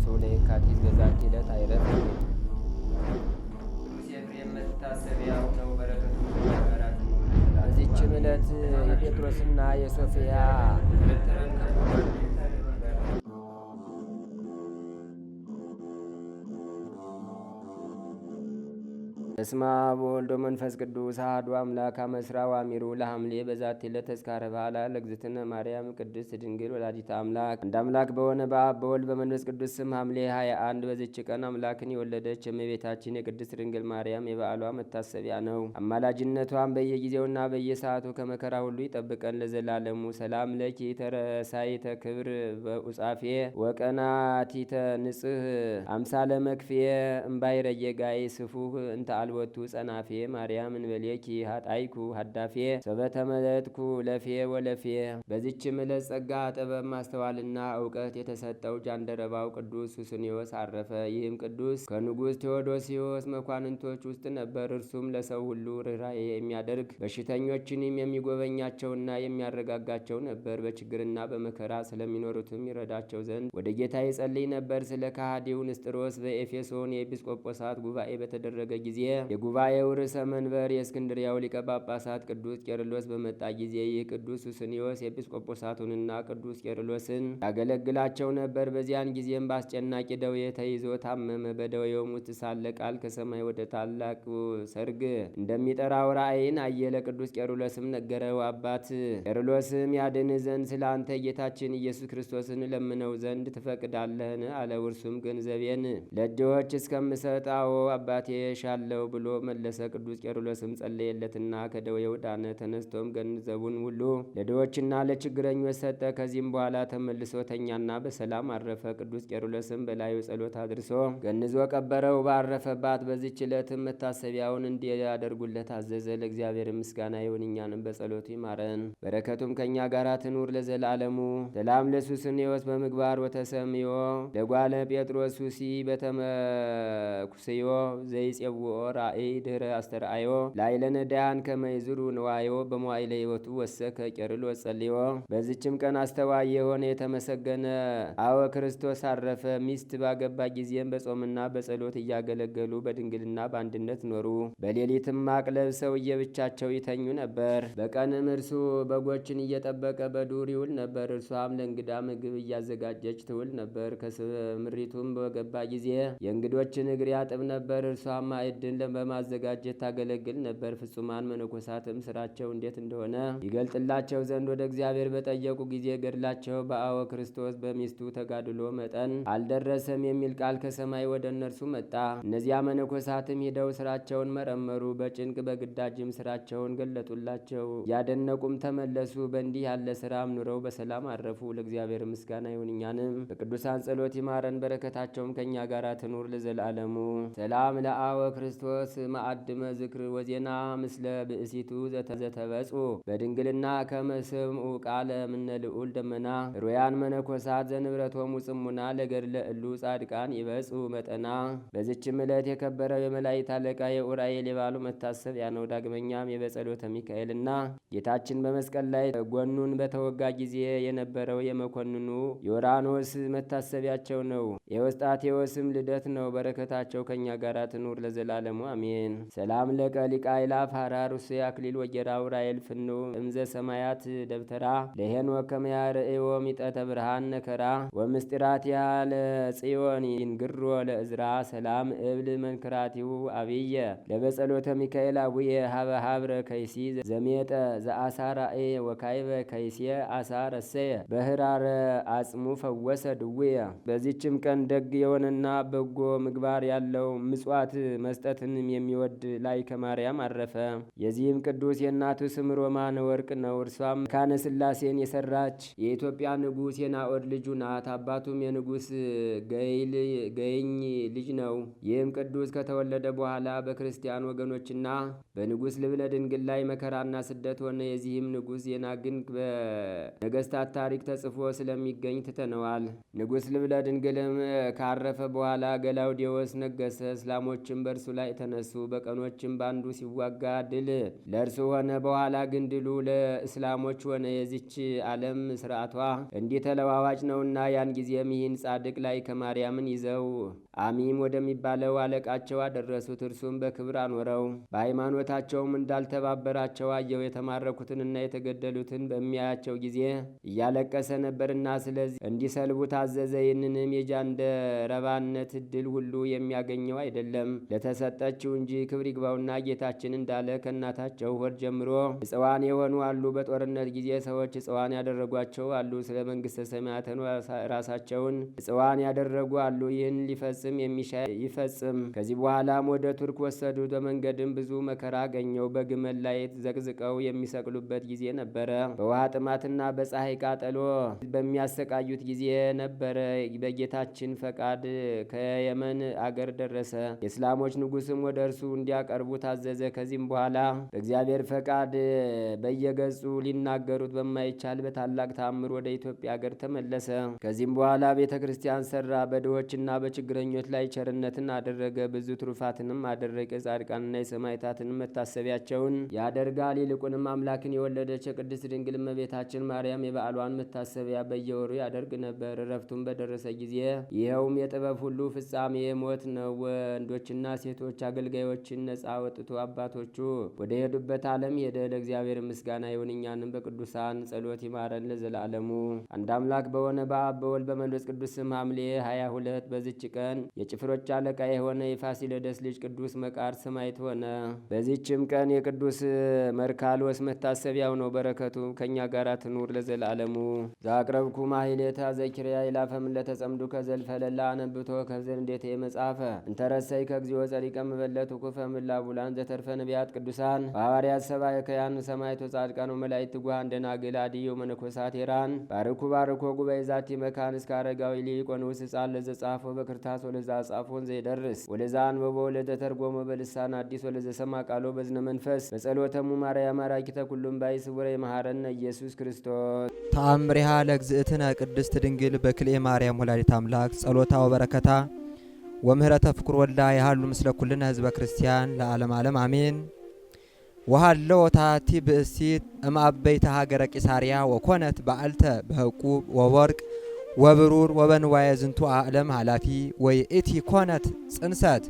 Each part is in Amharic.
ታድሶ ለየካቲት በዛቲ ዕለት አይረፍ። ኤፍሬም መታሰቢያው ነው። በረከቱ ጋራት ነው። በዚችም ዕለት የጴጥሮስና የሶፊያ በስመ አብ ወወልድ ወመንፈስ ቅዱስ አሐዱ አምላክ አመ ዕስራ ወአሚሩ ለሐምሌ በዛቲ ዕለት ተዝካረ በዓላ ለእግዝእትነ ማርያም ቅድስት ድንግል ወላዲተ አምላክ። አንድ አምላክ በሆነ በአብ በወልድ በመንፈስ ቅዱስ ስም ሐምሌ 21 በዚች ቀን አምላክን የወለደች የእመቤታችን የቅድስት ድንግል ማርያም የበዓሏ መታሰቢያ ነው። አማላጅነቷን በየጊዜውና በየሰዓቱ ከመከራ ሁሉ ይጠብቀን ለዘላለሙ። ሰላም ለኪ ተረሳይተ ክብር በኡጻፌ ወቀናቲተ ንጽህ አምሳለ መክፍየ እምባይረ የጋይ ስፉህ እንተ አልወቱ ጸናፌ ማርያም እንበሌኪ ሀጣይኩ ሀዳፌ ሰበተመለጥኩ ለፌ ወለፌ። በዚችም ዕለት ጸጋ ጥበብ ማስተዋልና እውቀት የተሰጠው ጃንደረባው ቅዱስ ሱስንዮስ አረፈ። ይህም ቅዱስ ከንጉሥ ቴዎዶሲዎስ መኳንንቶች ውስጥ ነበር። እርሱም ለሰው ሁሉ ርኅራኄ የሚያደርግ በሽተኞችንም የሚጎበኛቸውና የሚያረጋጋቸው ነበር። በችግርና በመከራ ስለሚኖሩትም ይረዳቸው ዘንድ ወደ ጌታ ይጸልይ ነበር። ስለ ከሃዲው ንስጥሮስ በኤፌሶን የኤጲስቆጶሳት ጉባኤ በተደረገ ጊዜ የጉባኤው ርዕሰ መንበር የእስክንድሪያው ሊቀ ጳጳሳት ቅዱስ ቄርሎስ በመጣ ጊዜ ይህ ቅዱስ ሱስንዮስ ኤጲስቆጶሳቱንና ቅዱስ ቄርሎስን ያገለግላቸው ነበር። በዚያን ጊዜም በአስጨናቂ ደዌ ተይዞ ታመመ። በደዌውም ውስጥ ሳለ ቃል ከሰማይ ወደ ታላቅ ሰርግ እንደሚጠራው ራእይን አየ። ለቅዱስ ቄርሎስም ነገረው። አባት ቄርሎስም ያድንህ ዘንድ ስለ አንተ ጌታችን ኢየሱስ ክርስቶስን ለምነው ዘንድ ትፈቅዳለህን? አለው። እርሱም ገንዘቤን ለድሆች እስከምሰጥ አዎ አባቴ ሻለው ብሎ መለሰ። ቅዱስ ቄርሎስም ጸለየለትና ከደዌው ዳነ። ተነስቶም ገንዘቡን ሁሉ ለድሆችና ለችግረኞች ሰጠ። ከዚህም በኋላ ተመልሶ ተኛና በሰላም አረፈ። ቅዱስ ቄርሎስም በላዩ ጸሎት አድርሶ ገንዞ ቀበረው። ባረፈባት በዚች ዕለትም መታሰቢያውን እንዲያደርጉለት አዘዘ። ለእግዚአብሔር ምስጋና ይሁን፣ እኛንም በጸሎቱ ይማረን፣ በረከቱም ከእኛ ጋር ትኑር ለዘላለሙ። ሰላም ለሱስንዮስ በምግባር ወተሰምዮ ለጓለ ጴጥሮስ ሱሲ በተመኩስዮ ዘይጼውኦ ራእይ ድህረ አስተርአዮ ላይለነ ዳያን ከመይዝሩ ንዋዮ በመዋይለ ሕይወቱ ወሰከ ቄርሎስ ጸልዮ። በዚችም ቀን አስተዋይ የሆነ የተመሰገነ አወ ክርስቶስ አረፈ። ሚስት ባገባ ጊዜም በጾምና በጸሎት እያገለገሉ በድንግልና በአንድነት ኖሩ። በሌሊትም ማቅ ለብሰው እየብቻቸው ይተኙ ነበር። በቀንም እርሱ በጎችን እየጠበቀ በዱር ይውል ነበር። እርሷም ለእንግዳ ምግብ እያዘጋጀች ትውል ነበር። ከስምሪቱም በገባ ጊዜ የእንግዶችን እግር ያጥብ ነበር። እርሷም ማዕድን በማዘጋጀት ታገለግል ነበር። ፍጹማን መነኮሳትም ስራቸው እንዴት እንደሆነ ይገልጥላቸው ዘንድ ወደ እግዚአብሔር በጠየቁ ጊዜ ገድላቸው በአወ ክርስቶስ በሚስቱ ተጋድሎ መጠን አልደረሰም የሚል ቃል ከሰማይ ወደ እነርሱ መጣ። እነዚያ መነኮሳትም ሂደው ስራቸውን መረመሩ። በጭንቅ በግዳጅም ስራቸውን ገለጡላቸው። ያደነቁም ተመለሱ። በእንዲህ ያለ ስራም ኑረው በሰላም አረፉ። ለእግዚአብሔር ምስጋና ይሁን፣ እኛንም በቅዱሳን ጸሎት ይማረን፣ በረከታቸውም ከእኛ ጋር ትኑር ለዘላለሙ። ሰላም ለአወ ክርስቶስ ማዕድመ ዝክር ወዜና ምስለ ብእሲቱ ዘተበጹ በድንግልና ከመስምኡ ቃለ ምነ ልዑል ደመና ሮያን መነኮሳት ዘንብረቶሙ ጽሙና ለገድለ እሉ ጻድቃን ይበጹ መጠና። በዚችም ዕለት የከበረው የመላእክት አለቃ የኡራኤል የበዓሉ መታሰቢያ ነው። ዳግመኛም የበጸሎተ ሚካኤልና ጌታችን በመስቀል ላይ ጎኑን በተወጋ ጊዜ የነበረው የመኮንኑ ዮራኖስ መታሰቢያቸው ነው። የወስጣቴዎስም ልደት ነው። በረከታቸው ከእኛ ጋር ትኑር ለዘላለሙ አሜን። ሰላም ለቀሊቃ ይላፍ ሀራር ውሴ አክሊል ወጌራው ራኤል ፍኑ እምዘ ሰማያት ደብተራ ለሄን ወከመያ ርእዮ ሚጠተ ብርሃን ነከራ ወምስጢራትያ ለጽዮን ይንግሮ ለእዝራ ሰላም እብል መንክራቲሁ አብየ ለበጸሎተ ሚካኤል አቡየ ሀበ ሀብረ ከይሲ ዘሜጠ ዘአሳራኤ ወካይበ ከይሴ አሳረሰየ በህራረ አጽሙ ፈወሰ ድውየ። በዚችም ቀን ደግ የሆነና በጎ ምግባር ያለው ምጽዋት መስጠትንም የሚወድ ላይ ከማርያም አረፈ። የዚህም ቅዱስ የእናቱ ስም ሮማነ ወርቅ ነው። እርሷም ካነ ስላሴን የሰራች የኢትዮጵያ ንጉሥ የናኦድ ልጁ ናት። አባቱም የንጉሥ ገይኝ ልጅ ነው። ይህም ቅዱስ ከተወለደ በኋላ በክርስቲያን ወገኖችና በንጉሥ ልብነ ድንግል ላይ መከራና ስደት ሆነ። የዚህም ንጉሥ ዜና ግን በነገሥታት ታሪክ ተጽፎ ስለሚገኝ ትተነዋል። ንጉሥ ልብነ ድንግልም ካረፈ በኋላ ገላውዴዎስ ነገሰ። እስላሞችም በእርሱ ላይ ተነሱ። በቀኖችም ባንዱ ሲዋጋ ድል ለእርሱ ሆነ። በኋላ ግን ድሉ ለእስላሞች ሆነ። የዚች ዓለም ስርዓቷ እንዲህ ተለዋዋጭ ነውና። ያን ጊዜም ይህን ጻድቅ ላይ ከማርያምን ይዘው አሚም ወደሚባለው አለቃቸው አደረሱት። እርሱም በክብር አኖረው። በሃይማኖታቸውም እንዳልተባበራቸው አየው። የተማረኩትንና የተገደሉትን በሚያያቸው ጊዜ እያለቀሰ ነበርና ስለዚህ እንዲሰልቡ ታዘዘ። ይህንንም የጃንደረባነት ዕድል ሁሉ የሚያገኘው አይደለም ለተሰጠችው እንጂ። ክብር ይግባውና ጌታችን እንዳለ ከእናታቸው ሆድ ጀምሮ ሕፅዋን የሆኑ አሉ። በጦርነት ጊዜ ሰዎች ሕፅዋን ያደረጓቸው አሉ። ስለ መንግሥተ ሰማያትን ራሳቸውን ሕፅዋን ያደረጉ አሉ። ይህን ሊፈጽም የሚሻ ይፈጽም። ከዚህ በኋላም ወደ ቱርክ ወሰዱት። በመንገድም ብዙ መከራ አገኘው። በግመል ላይ ዘቅዝቀው የሚሰቅሉበት ጊዜ ነበረ። በውሃ ጥማትና በፀሐይ ቃጠሎ በሚያሰቃዩት ጊዜ ነበረ። በጌታችን ፈቃድ ከየመን አገር ደረሰ። የእስላሞች ንጉሥም ወደ እርሱ እንዲያቀርቡ ታዘዘ። ከዚህም በኋላ በእግዚአብሔር ፈቃድ በየገጹ ሊናገሩት በማይቻል በታላቅ ተአምር ወደ ኢትዮጵያ አገር ተመለሰ። ከዚህም በኋላ ቤተ ክርስቲያን ሰራ። በድሆችና በችግረኞች ላይ ቸርነትን አደረገ። ብዙ ትሩፋትንም አደረገ። ጻድቃንና የሰማዕታትንም መታሰቢያቸውን ያደርጋል። ይልቁንም አምላክን የወለደች የቅድስት ድንግል እመቤታችን ማርያም የበዓሏን መታሰቢያ በየወሩ ያደርግ ነበር። እረፍቱም በደረሰ ጊዜ ይኸውም የጥበብ ሁሉ ፍጻሜ ሞት ነው። ወንዶችና ሴቶች አገልጋዮችን ነጻ ወጥቶ አባቶቹ ወደ ሄዱበት ዓለም ሄደ። ለእግዚአብሔር ምስጋና ይሁን፣ እኛንም በቅዱሳን ጸሎት ይማረን ለዘላለሙ። አንድ አምላክ በሆነ በአብ በወልድ በመንፈስ ቅዱስ ስም ሐምሌ 22 በዚች ቀን የጭፍሮች አለቃ የሆነ የፋሲለደስ ልጅ ቅዱስ መቃርስ ሰማዕት ሆነ። በዚችም ቀን የቅዱስ መርካሎስ መታሰቢያው ነው። በረከቱ ከእኛ ጋር ትኑር ለዘላለሙ። ዛቅረብኩ ማሕሌታ ዘኪርያ ይላፈም ለተጸምዱ ከዘልፈለላ አነብቶ ከዘል እንዴት የመጻፈ እንተረሰይ ከግዚኦ ጸሪቀ መበለት ኩፈ ምላቡላን ዘተርፈ ነቢያት ቅዱሳን ሐዋርያት ሰባክያን ሰማዕቶ ጻድቃን ወመላእክት ጉሃን ደናግል አድዮ መነኮሳት ሄራን ባርኩ ባርኮ ጉባኤ ዛቲ መካን እስከ አረጋዊ ሊቅ ወንዑስ ሕፃን ለዘጻፎ በክርታስ ወለዛ ጻፎን ዘይደርስ ወለዛ አንበቦ ለተተርጎመ በልሳን አዲስ ወለዘ ሰማ ቃሎ በዝነ መንፈስ በጸሎተሙ ማርያም አራኪተ ኩሉም ባይ ስውረ የመሐረነ ኢየሱስ ክርስቶስ። ተአምሪሃ ለእግዝእትነ ቅድስት ድንግል በክልኤ ማርያም ወላዲተ አምላክ ጸሎታ ወበረከታ ወምህረተ ፍቁር ወልዳ ያሃሉ ምስለ ኩልነ ህዝበ ክርስቲያን ለዓለም ዓለም አሜን። ወሃለው ታቲ ብእሲት እምአበይተ ሀገረ ቂሳርያ ወኮነት በአልተ በህቁ ወወርቅ ወብሩር ወበንዋየ ዝንቱ ዓለም ኃላፊ ወይእቲ ኮነት ጽንሰት።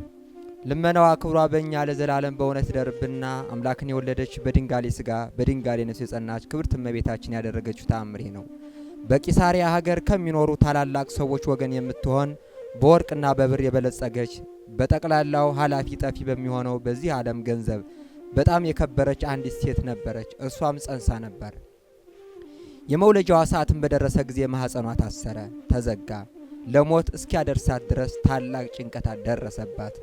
ልመናዋ ክብሯ በእኛ ለዘላለም በእውነት ይደርብና አምላክን የወለደች በድንጋሌ ሥጋ በድንጋሌ ነፍስ የጸናች ክብርት እመቤታችን ያደረገችው ተአምር ነው። በቂሳርያ ሀገር ከሚኖሩ ታላላቅ ሰዎች ወገን የምትሆን በወርቅና በብር የበለጸገች በጠቅላላው ኃላፊ ጠፊ በሚሆነው በዚህ ዓለም ገንዘብ በጣም የከበረች አንዲት ሴት ነበረች። እርሷም ጸንሳ ነበር። የመውለጃዋ ሰዓትን በደረሰ ጊዜ ማኅፀኗ ታሰረ፣ ተዘጋ። ለሞት እስኪያደርሳት ድረስ ታላቅ ጭንቀት ደረሰባት።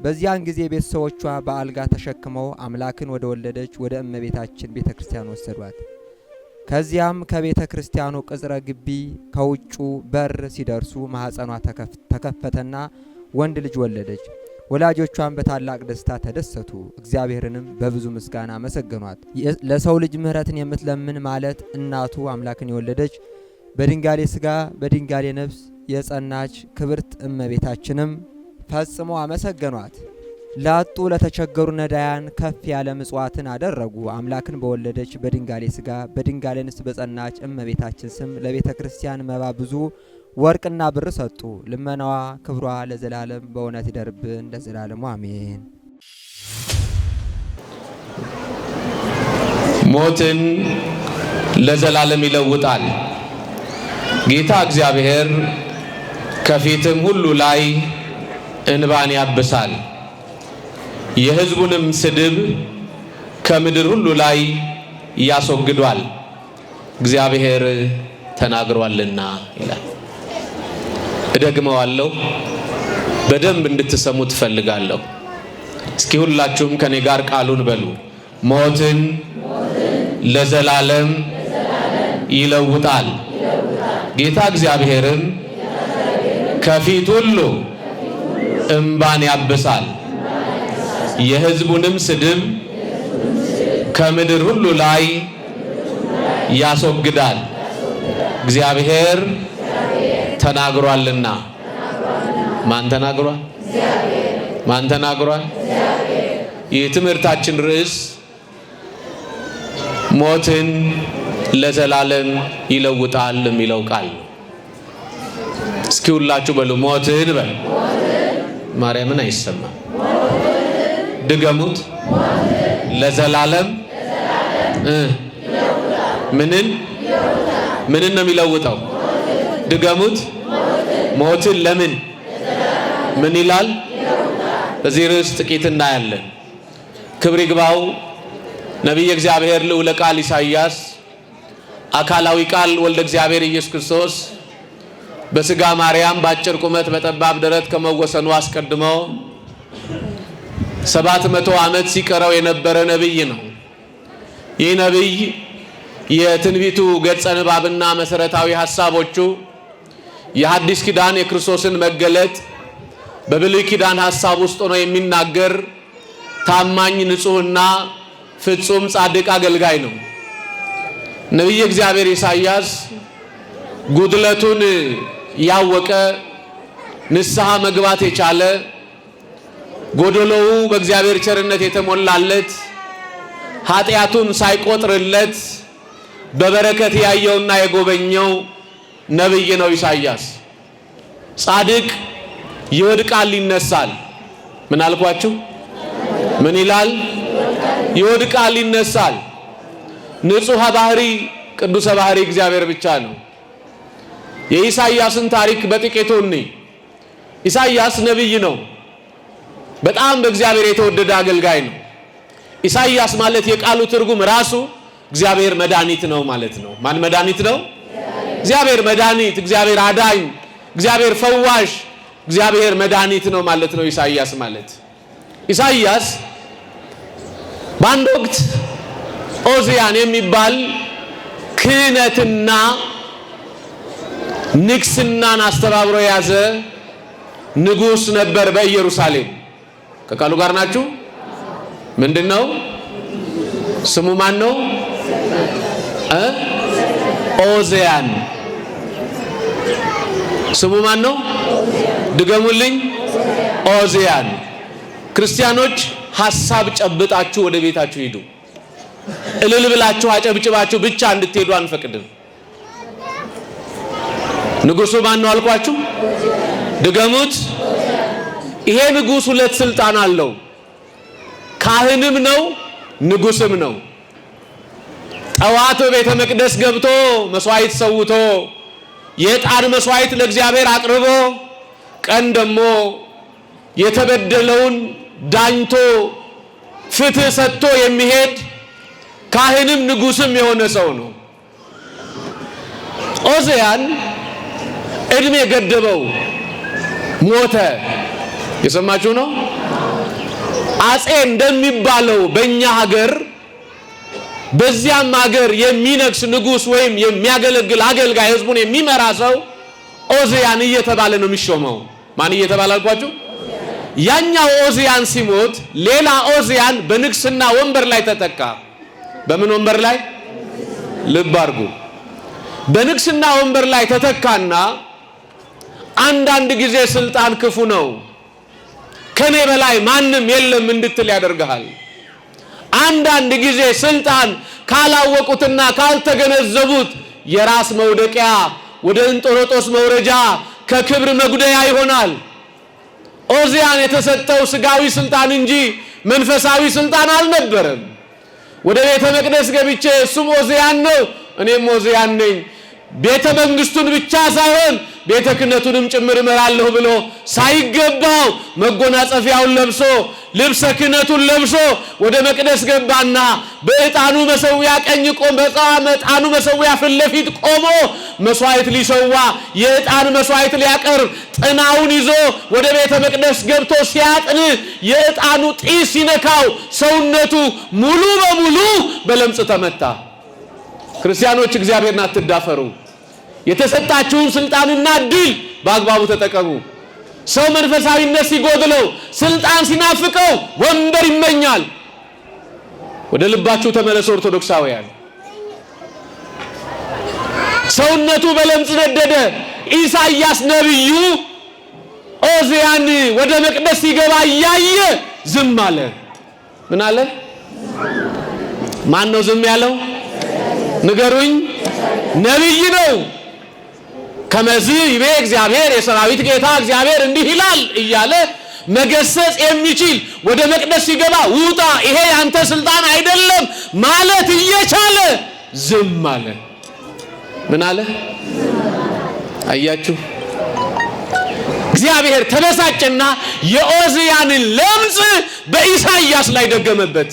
በዚያን ጊዜ ቤተሰቦቿ በአልጋ ተሸክመው አምላክን ወደ ወለደች ወደ እመቤታችን ቤተ ክርስቲያን ወሰዷት። ከዚያም ከቤተ ክርስቲያኑ ቅጽረ ግቢ ከውጩ በር ሲደርሱ ማኅፀኗ ተከፈተና ወንድ ልጅ ወለደች። ወላጆቿን በታላቅ ደስታ ተደሰቱ፣ እግዚአብሔርንም በብዙ ምስጋና መሰገኗት። ለሰው ልጅ ምሕረትን የምትለምን ማለት እናቱ አምላክን የወለደች በድንጋሌ ሥጋ በድንጋሌ ነፍስ የጸናች ክብርት እመቤታችንም ፈጽሞ አመሰገኗት። ላጡ ለተቸገሩ ነዳያን ከፍ ያለ ምጽዋትን አደረጉ። አምላክን በወለደች በድንጋሌ ሥጋ በድንጋሌ ነፍስ በጸናች እመቤታችን ስም ለቤተ ክርስቲያን መባ ብዙ ወርቅና ብር ሰጡ። ልመናዋ ክብሯ ለዘላለም በእውነት ይደርብን ለዘላለሙ አሜን። ሞትን ለዘላለም ይለውጣል። ጌታ እግዚአብሔር ከፊትም ሁሉ ላይ እንባን ያብሳል። የሕዝቡንም ስድብ ከምድር ሁሉ ላይ ያስወግዷል፣ እግዚአብሔር ተናግሯልና ይላል። እደግመዋለሁ፣ በደንብ እንድትሰሙ ትፈልጋለሁ። እስኪ ሁላችሁም ከኔ ጋር ቃሉን በሉ። ሞትን ለዘላለም ይለውጣል። ጌታ እግዚአብሔርም ከፊት ሁሉ እንባን ያብሳል፣ የሕዝቡንም ስድብ ከምድር ሁሉ ላይ ያስወግዳል፣ እግዚአብሔር ተናግሯልና። ማን ተናግሯል? ማን ተናግሯል? የትምህርታችን ርዕስ ሞትን ለዘላለም ይለውጣል የሚለው ቃል ነው። እስኪ ሁላችሁ በሉ ሞትን በሉ። ማርያምን አይሰማም። ድገሙት። ለዘላለም ምንን ነው የሚለውጠው? ድገሙት። ሞትን ለምን ምን ይላል? በዚህ ርዕስ ጥቂት እናያለን። ክብር ይግባው ነቢየ እግዚአብሔር ልዑለ ቃል ኢሳይያስ አካላዊ ቃል ወልደ እግዚአብሔር ኢየሱስ ክርስቶስ በስጋ ማርያም በአጭር ቁመት በጠባብ ደረት ከመወሰኑ አስቀድሞ 700 ዓመት ሲቀረው የነበረ ነብይ ነው። ይህ ነብይ የትንቢቱ ገጸ ንባብና መሰረታዊ ሐሳቦቹ የሐዲስ ኪዳን የክርስቶስን መገለጥ በብሉይ ኪዳን ሐሳብ ውስጥ ሆኖ የሚናገር ታማኝ ንጹህና ፍጹም ጻድቅ አገልጋይ ነው። ነቢየ እግዚአብሔር ኢሳይያስ ጉድለቱን ያወቀ ንስሐ መግባት የቻለ ጎደሎው በእግዚአብሔር ቸርነት የተሞላለት ኃጢአቱን ሳይቆጥርለት በበረከት ያየውና የጎበኘው ነብይ ነው ኢሳይያስ። ጻድቅ ይወድቃል ይነሳል። ምን አልኳችሁ? ምን ይላል? ይወድቃል ይነሳል። ንጹሕ ባህሪ ቅዱስ ባህሪ እግዚአብሔር ብቻ ነው። የኢሳይያስን ታሪክ በጥቂቱ እንይ። ኢሳይያስ ነብይ ነው። በጣም በእግዚአብሔር የተወደደ አገልጋይ ነው። ኢሳይያስ ማለት የቃሉ ትርጉም ራሱ እግዚአብሔር መድኃኒት ነው ማለት ነው። ማን መድኃኒት ነው? እግዚአብሔር መድኃኒት፣ እግዚአብሔር አዳኝ፣ እግዚአብሔር ፈዋሽ፣ እግዚአብሔር መድኃኒት ነው ማለት ነው ኢሳይያስ ማለት። ኢሳይያስ በአንድ ወቅት ኦዚያን የሚባል ክህነትና ንግስናን አስተባብሮ የያዘ ንጉስ ነበር በኢየሩሳሌም። ከቃሉ ጋር ናችሁ? ምንድነው ስሙ? ማን ነው? ኦዚያን። ስሙ ማን ነው? ድገሙልኝ። ኦዚያን። ክርስቲያኖች ሐሳብ ጨብጣችሁ ወደ ቤታችሁ ሂዱ። እልል ብላችሁ አጨብጭባችሁ ብቻ እንድትሄዱ አንፈቅድም። ንጉሱ ማን ነው አልኳችሁ? ድገሙት። ይሄ ንጉስ ሁለት ስልጣን አለው። ካህንም ነው፣ ንጉስም ነው። ጠዋት ቤተ መቅደስ ገብቶ መስዋዕት ሰውቶ የዕጣን መስዋዕት ለእግዚአብሔር አቅርቦ ቀን ደግሞ የተበደለውን ዳኝቶ ፍትህ ሰጥቶ የሚሄድ ካህንም ንጉስም የሆነ ሰው ነው። ኦዚያን እድሜ ገደበው፣ ሞተ። የሰማችሁ ነው። አጼ እንደሚባለው በእኛ ሀገር በዚያም ሀገር የሚነግስ ንጉስ ወይም የሚያገለግል አገልጋይ ህዝቡን የሚመራ ሰው ኦዚያን እየተባለ ነው የሚሾመው። ማን እየተባለ አልኳችሁ? ያኛው ኦዚያን ሲሞት ሌላ ኦዚያን በንግስና ወንበር ላይ ተተካ። በምን ወንበር ላይ? ልብ አድርጉ። በንግስና ወንበር ላይ ተተካና አንዳንድ ጊዜ ስልጣን ክፉ ነው፣ ከኔ በላይ ማንም የለም እንድትል ያደርጋል። አንዳንድ ጊዜ ስልጣን ካላወቁትና ካልተገነዘቡት የራስ መውደቂያ፣ ወደ እንጦሮጦስ መውረጃ፣ ከክብር መጉደያ ይሆናል። ኦዚያን የተሰጠው ስጋዊ ስልጣን እንጂ መንፈሳዊ ስልጣን አልነበረም። ወደ ቤተ መቅደስ ገብቼ እሱም ኦዚያን ነው እኔም ኦዚያን ነኝ፣ ቤተ መንግስቱን ብቻ ሳይሆን ቤተ ክህነቱንም ጭምር እመራለሁ ብሎ ሳይገባው መጎናጸፊያውን ለብሶ ልብሰ ክህነቱን ለብሶ ወደ መቅደስ ገባና በዕጣኑ መሰዊያ ቀኝ ቆሞ በዕጣኑ መሰዊያ ፊት ለፊት ቆሞ መስዋዕት ሊሰዋ የዕጣን መስዋዕት ሊያቀርብ ጥናውን ይዞ ወደ ቤተ መቅደስ ገብቶ ሲያጥን የዕጣኑ ጢስ ሲነካው ሰውነቱ ሙሉ በሙሉ በለምጽ ተመታ። ክርስቲያኖች እግዚአብሔርን አትዳፈሩ። የተሰጣችሁን ስልጣንና ድል በአግባቡ ተጠቀሙ። ሰው መንፈሳዊነት ሲጎድለው ስልጣን ሲናፍቀው ወንበር ይመኛል። ወደ ልባችሁ ተመለሱ ኦርቶዶክሳውያን። ሰውነቱ በለምጽ ነደደ። ኢሳይያስ ነብዩ ኦዚያን ወደ መቅደስ ሲገባ እያየ ዝም አለ። ምን አለ? ማን ነው ዝም ያለው? ንገሩኝ። ነብይ ነው። ከመዝ ይቤ እግዚአብሔር የሰራዊት ጌታ እግዚአብሔር እንዲህ ይላል እያለ መገሰጽ የሚችል ወደ መቅደስ ሲገባ ውጣ፣ ይሄ ያንተ ስልጣን አይደለም ማለት እየቻለ ዝም አለ። ምን አለ? አያችሁ፣ እግዚአብሔር ተበሳጨና የኦዚያንን ለምጽ በኢሳይያስ ላይ ደገመበት።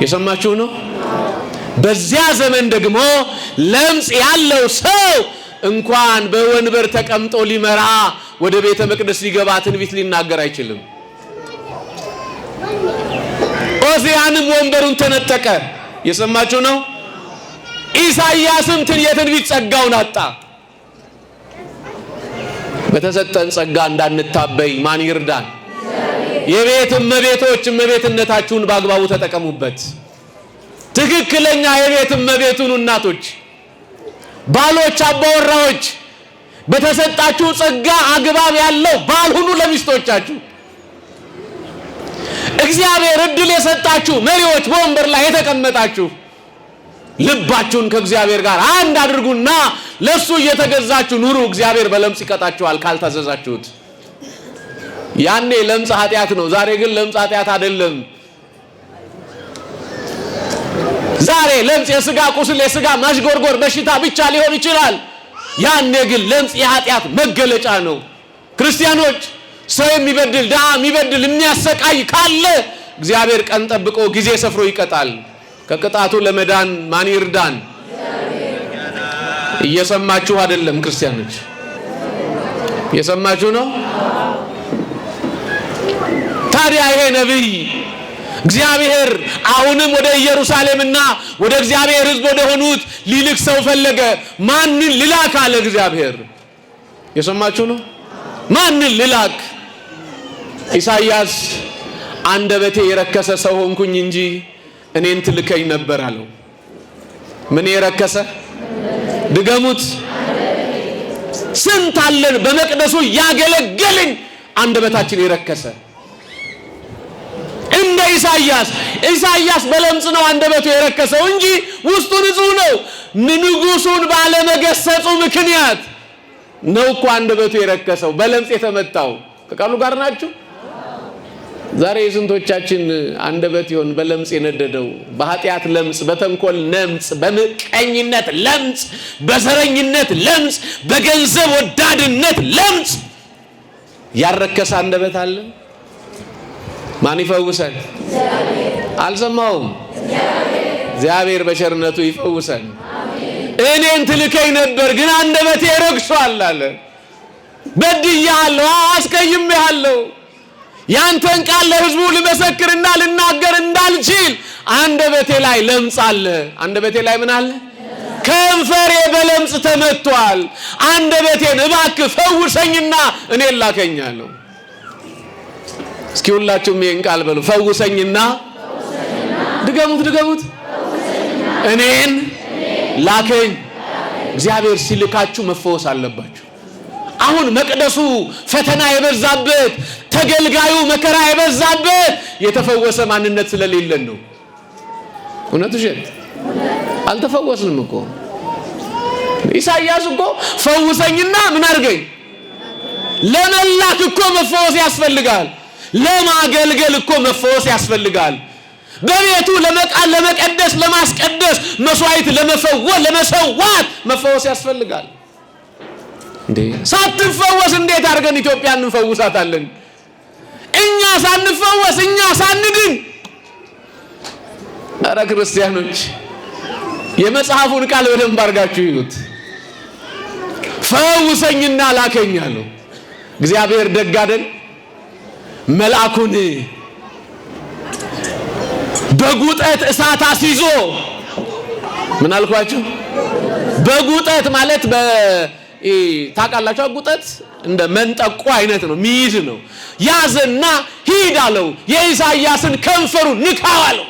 የሰማችሁ ነው። በዚያ ዘመን ደግሞ ለምጽ ያለው ሰው እንኳን በወንበር ተቀምጦ ሊመራ ወደ ቤተ መቅደስ ሊገባ ትንቢት ሊናገር አይችልም። ኦዚያንም ወንበሩን ተነጠቀ። የሰማችሁ ነው። ኢሳይያስም የትንቢት ጸጋውን አጣ። በተሰጠን ጸጋ እንዳንታበይ ማን ይርዳን? የቤት እመቤቶች እመቤትነታችሁን በአግባቡ ተጠቀሙበት። ትክክለኛ የቤት እመቤቱን እናቶች፣ ባሎች፣ አባወራዎች በተሰጣችሁ ጸጋ አግባብ ያለው ባል ሁኑ ለሚስቶቻችሁ። እግዚአብሔር እድል የሰጣችሁ መሪዎች፣ በወንበር ላይ የተቀመጣችሁ ልባችሁን ከእግዚአብሔር ጋር አንድ አድርጉና ለሱ እየተገዛችሁ ኑሩ። እግዚአብሔር በለምጽ ይቀጣችኋል ካልታዘዛችሁት። ያኔ ለምጽ ኃጢአት ነው። ዛሬ ግን ለምጽ ኃጢአት አይደለም። ዛሬ ለምጽ የሥጋ ቁስል፣ የሥጋ ማሽጎርጎር በሽታ ብቻ ሊሆን ይችላል። ያኔ ግን ለምጽ የኃጢአት መገለጫ ነው። ክርስቲያኖች፣ ሰው የሚበድል ድሃ የሚበድል የሚያሰቃይ ካለ እግዚአብሔር ቀን ጠብቆ ጊዜ ሰፍሮ ይቀጣል። ከቅጣቱ ለመዳን ማን ይርዳን? እየሰማችሁ አይደለም ክርስቲያኖች? እየሰማችሁ ነው? ታዲያ ይሄ ነብይ እግዚአብሔር አሁንም ወደ ኢየሩሳሌምና ወደ እግዚአብሔር ሕዝብ ወደ ሆኑት ሊልክ ሰው ፈለገ። ማንን ልላክ አለ እግዚአብሔር። የሰማችሁ ነው? ማንን ልላክ? ኢሳይያስ አንደበቴ የረከሰ ሰው ሆንኩኝ እንጂ እኔን ትልከኝ ነበር አለው። ምን የረከሰ? ድገሙት። ስንት አለን በመቅደሱ ያገለገልን አንደበታችን የረከሰ እንደ ኢሳይያስ በለምጽ ነው አንደበቱ የረከሰው እንጂ ውስጡ ንጹህ ነው። ንጉሱን ባለመገሰጹ ምክንያት ነው እኮ አንደበቱ የረከሰው፣ በለምጽ የተመታው። ከቃሉ ጋር ናችሁ? ዛሬ የስንቶቻችን አንደበት ይሆን በለምጽ የነደደው? በኃጢአት ለምጽ፣ በተንኮል ለምጽ፣ በምቀኝነት ለምጽ፣ በዘረኝነት ለምጽ፣ በገንዘብ ወዳድነት ለምጽ ያረከሰ አንደበት አለ። ማን ይፈውሰን? አልሰማውም? እግዚአብሔር በቸርነቱ ይፈውሰን። እኔን ትልከኝ ነበር ግን አንደበቴ ረክሷል አለ። በድያለሁ፣ አስቀይሜሃለሁ። ያንተን ቃል ለሕዝቡ ልመሰክርና ልናገር እንዳልችል አንደበቴ ላይ ለምጽ አለ። አንደበቴ ላይ ምን አለ? ከንፈሬ በለምጽ ተመቷል። አንደበቴን እባክህ ፈውሰኝና እኔን ላከኛለሁ። እስኪ ሁላችሁም ይሄን ቃል በሉ። ፈውሰኝና፣ ድገሙት፣ እኔን ላከኝ። እግዚአብሔር ሲልካችሁ መፈወስ አለባችሁ። አሁን መቅደሱ ፈተና የበዛበት፣ ተገልጋዩ መከራ የበዛበት የተፈወሰ ማንነት ስለሌለን ነው። እውነት ውሸት? አልተፈወስንም እኮ። ኢሳይያስ እኮ ፈውሰኝና ምን አድርገኝ? ለመላክ እኮ መፈወስ ያስፈልጋል። ለማገልገል እኮ መፈወስ ያስፈልጋል። በቤቱ ለመቀደስ ለማስቀደስ መስዋዕት ለመሰዋት መፈወስ ያስፈልጋል። እንዴ ሳትፈወስ እንዴት አድርገን ኢትዮጵያን እንፈውሳታለን? እኛ ሳንፈወስ፣ እኛ ሳንድን። አረ ክርስቲያኖች የመጽሐፉን ቃል በደንብ አድርጋችሁ ይዩት። ፈውሰኝና ላከኛለሁ። እግዚአብሔር ደግ አይደል? መልአኩን በጉጠት እሳት አስይዞ ምን አልኳችሁ? በጉጠት ማለት ታውቃላችሁ? ጉጠት እንደ መንጠቆ አይነት ነው፣ ሚይዝ ነው። ያዘና ሂድ አለው። የኢሳይያስን ከንፈሩ ንካው አለው።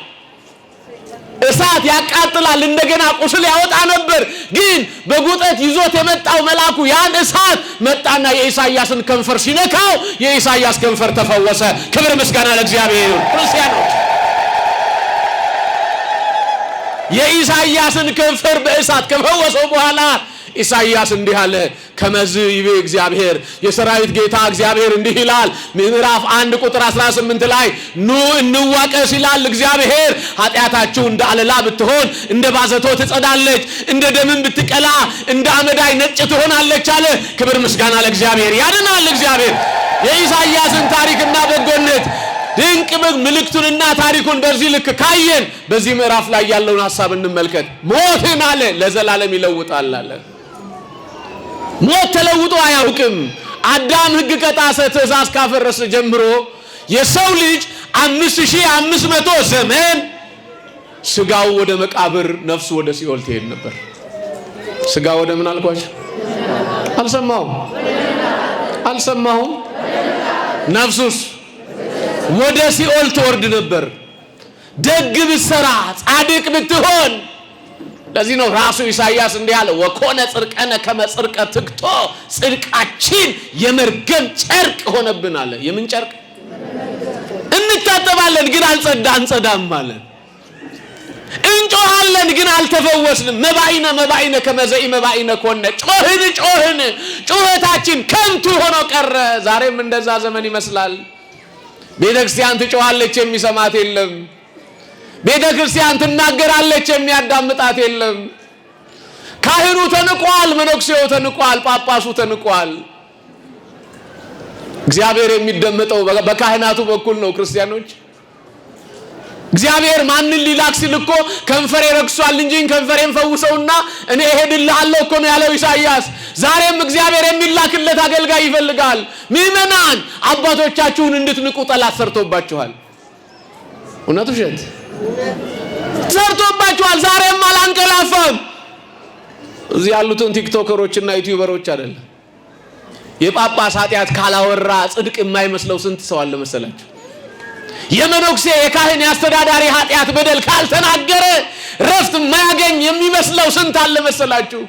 እሳት ያቃጥላል፣ እንደገና ቁስል ያወጣ ነበር። ግን በጉጠት ይዞት የመጣው መልአኩ ያን እሳት መጣና የኢሳይያስን ከንፈር ሲነካው የኢሳይያስ ከንፈር ተፈወሰ። ክብር ምስጋና ለእግዚአብሔር። ክርስቲያኖች የኢሳይያስን ከንፈር በእሳት ከፈወሰው በኋላ ኢሳይያስ እንዲህ አለ፣ ከመዝ ይቤ እግዚአብሔር፣ የሰራዊት ጌታ እግዚአብሔር እንዲህ ይላል። ምዕራፍ 1 ቁጥር 18 ላይ ኑ እንዋቀስ ይላል እግዚአብሔር። ኃጢአታችሁ እንደ አለላ ብትሆን እንደ ባዘቶ ትጸዳለች፣ እንደ ደምን ብትቀላ እንደ አመዳይ ነጭ ትሆናለች አለ። ክብር ምስጋና ለእግዚአብሔር። ያድናል እግዚአብሔር። የኢሳይያስን ታሪክና በጎነት ድንቅ ምልክቱንና ታሪኩን በዚህ ልክ ካየን በዚህ ምዕራፍ ላይ ያለውን ሐሳብ እንመልከት። ሞትን አለ ለዘላለም ይለውጣል አለ። ሞት ተለውጦ አያውቅም። አዳም ሕግ ከጣሰ ትእዛዝ ካፈረሰ ጀምሮ የሰው ልጅ 5500 ዘመን ስጋው ወደ መቃብር ነፍሱ ወደ ሲኦል ትሄድ ነበር። ስጋው ወደ ምን አልኳችሁ? አልሰማሁም። ነፍሱስ ወደ ሲኦል ትወርድ ነበር። ደግ ብትሰራ ጻድቅ ብትሆን። ለዚህ ነው ራሱ ኢሳይያስ እንዲህ አለ፣ ወኮነ ጽድቀነ ከመ ጽድቀ ትክቶ፣ ጽድቃችን የመርገም ጨርቅ ሆነብን አለ። የምን ጨርቅ? እንታጠባለን ግን አንጸዳም ማለት። እንጮሃለን ግን አልተፈወስንም። መባይነ ከመዘኢ መባይነ ኮነ፣ ጮህን ጩኸታችን ከንቱ ሆኖ ቀረ። ዛሬም እንደዛ ዘመን ይመስላል። ቤተክርስቲያን ትጮሃለች፣ የሚሰማት የለም። ቤተክርስቲያን ትናገራለች፣ የሚያዳምጣት የለም። ካህኑ ተንቋል፣ መነኩሴው ተንቋል፣ ጳጳሱ ተንቋል። እግዚአብሔር የሚደመጠው በካህናቱ በኩል ነው። ክርስቲያኖች እግዚአብሔር ማንን ሊላክ ሲል እኮ ከንፈሬ ረክሷል እንጂ ከንፈሬን ፈውሰውና እኔ እሄድልሃለሁ እኮ ነው ያለው ኢሳይያስ። ዛሬም እግዚአብሔር የሚላክለት አገልጋይ ይፈልጋል። ምእመናን አባቶቻችሁን እንድትንቁ ጠላት ሰርቶባችኋል። እውነቱ ውሸት ሰርቶባችኋል። ዛሬም አላንቀላፋም። እዚህ ያሉትን ቲክቶከሮችና ዩቲዩበሮች አይደለም የጳጳስ ኃጢአት ካላወራ ጽድቅ የማይመስለው ስንት ሰው አለ መሰላችሁ? የመነኩሴ የካህን የአስተዳዳሪ ኃጢአት በደል ካልተናገረ ረፍት የማያገኝ የሚመስለው ስንት አለ መሰላችሁ?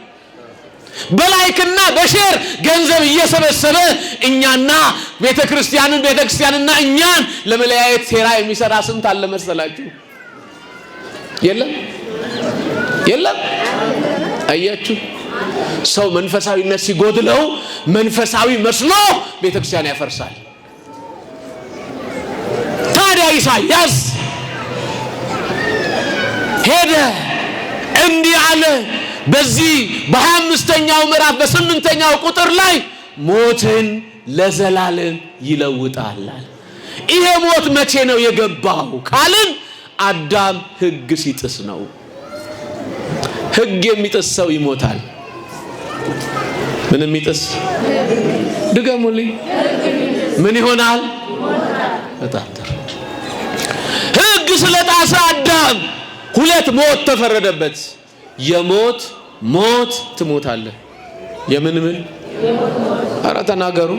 በላይክና በሼር ገንዘብ እየሰበሰበ እኛና ቤተክርስቲያንና እኛን ለመለያየት ሴራ የሚሰራ ስንት አለ መሰላችሁ? የለም። አያችሁ፣ ሰው መንፈሳዊነት ሲጎድለው መንፈሳዊ መስሎ ቤተክርስቲያን ያፈርሳል። ታዲያ ኢሳይያስ ሄደ እንዲህ አለ። በዚህ በ25ኛው ምዕራፍ በ8ኛው ቁጥር ላይ ሞትን ለዘላለም ይለውጣል። ይሄ ሞት መቼ ነው የገባው ካልን አዳም ሕግ ሲጥስ ነው። ሕግ የሚጥስ ሰው ይሞታል። ምን የሚጥስ? ድገሙልኝ። ምን ይሆናል? በጣጥር ሕግ ስለጣሰ አዳም 2 ሞት ተፈረደበት። የሞት ሞት ትሞታለህ። የምን ኧረ ተናገሩ።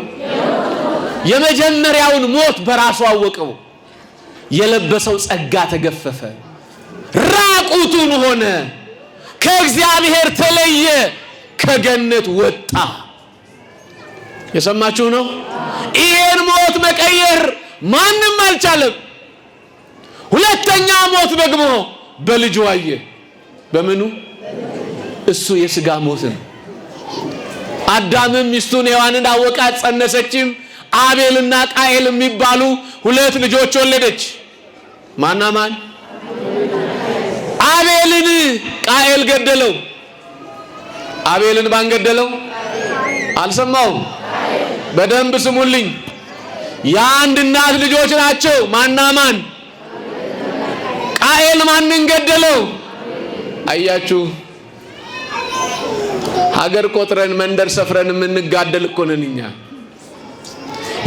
የመጀመሪያውን ሞት በራሱ አወቀው። የለበሰው ጸጋ ተገፈፈ፣ ራቁቱን ሆነ፣ ከእግዚአብሔር ተለየ፣ ከገነት ወጣ። የሰማችሁ ነው። ይሄን ሞት መቀየር ማንም አልቻለም። ሁለተኛ ሞት ደግሞ በልጁ አየ። በምኑ? እሱ የሥጋ ሞት ነው። አዳምም ሚስቱን ሔዋንን አወቃት፣ ጸነሰችም። አቤልና ቃኤል የሚባሉ 2 ልጆች ወለደች። ማና ማን? አቤልን ቃኤል ገደለው። አቤልን ማን ገደለው? አልሰማውም። በደንብ ስሙልኝ። የአንድ እናት ልጆች ናቸው። ማና ማን? ቃኤል ማንን ገደለው? አያችሁ፣ ሀገር ቆጥረን መንደር ሰፍረን የምንጋደል እኮ ነን እኛ።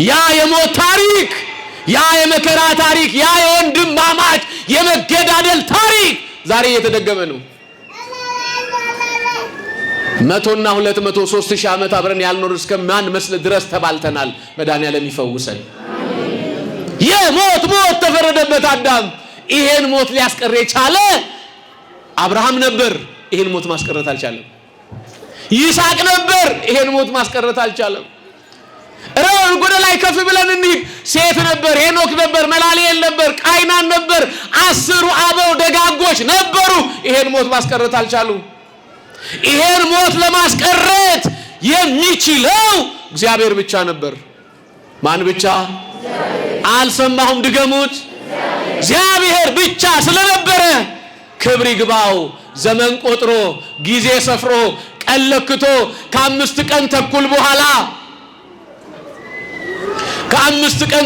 ያ የሞት ታሪክ፣ ያ የመከራ ታሪክ፣ ያ የወንድማማች የመገዳደል ታሪክ ዛሬ እየተደገመ ነው። 100 እና 200 3000 ዓመት አብረን ያልኖር እስከማን መስል ድረስ ተባልተናል። መድኃኒዓለም ይፈውሰን። የሞት ሞት ተፈረደበት አዳም። ይሄን ሞት ሊያስቀር የቻለ አብርሃም ነበር፣ ይሄን ሞት ማስቀረት አልቻለም። ይስሐቅ ነበር፣ ይሄን ሞት ማስቀረት አልቻለም። ወደ ላይ ከፍ ብለን እንሂድ። ሴት ነበር፣ ሄኖክ ነበር፣ መላልኤል ነበር፣ ቃይናን ነበር፣ 10 አበው ደጋጎች ነበሩ። ይሄን ሞት ማስቀረት አልቻሉም። ይሄን ሞት ለማስቀረት የሚችለው እግዚአብሔር ብቻ ነበር። ማን ብቻ? አልሰማሁም፣ ድገሙት። እግዚአብሔር ብቻ ስለነበረ ክብር ይግባው። ዘመን ቆጥሮ ጊዜ ሰፍሮ ቀን ለክቶ ከ5 ቀን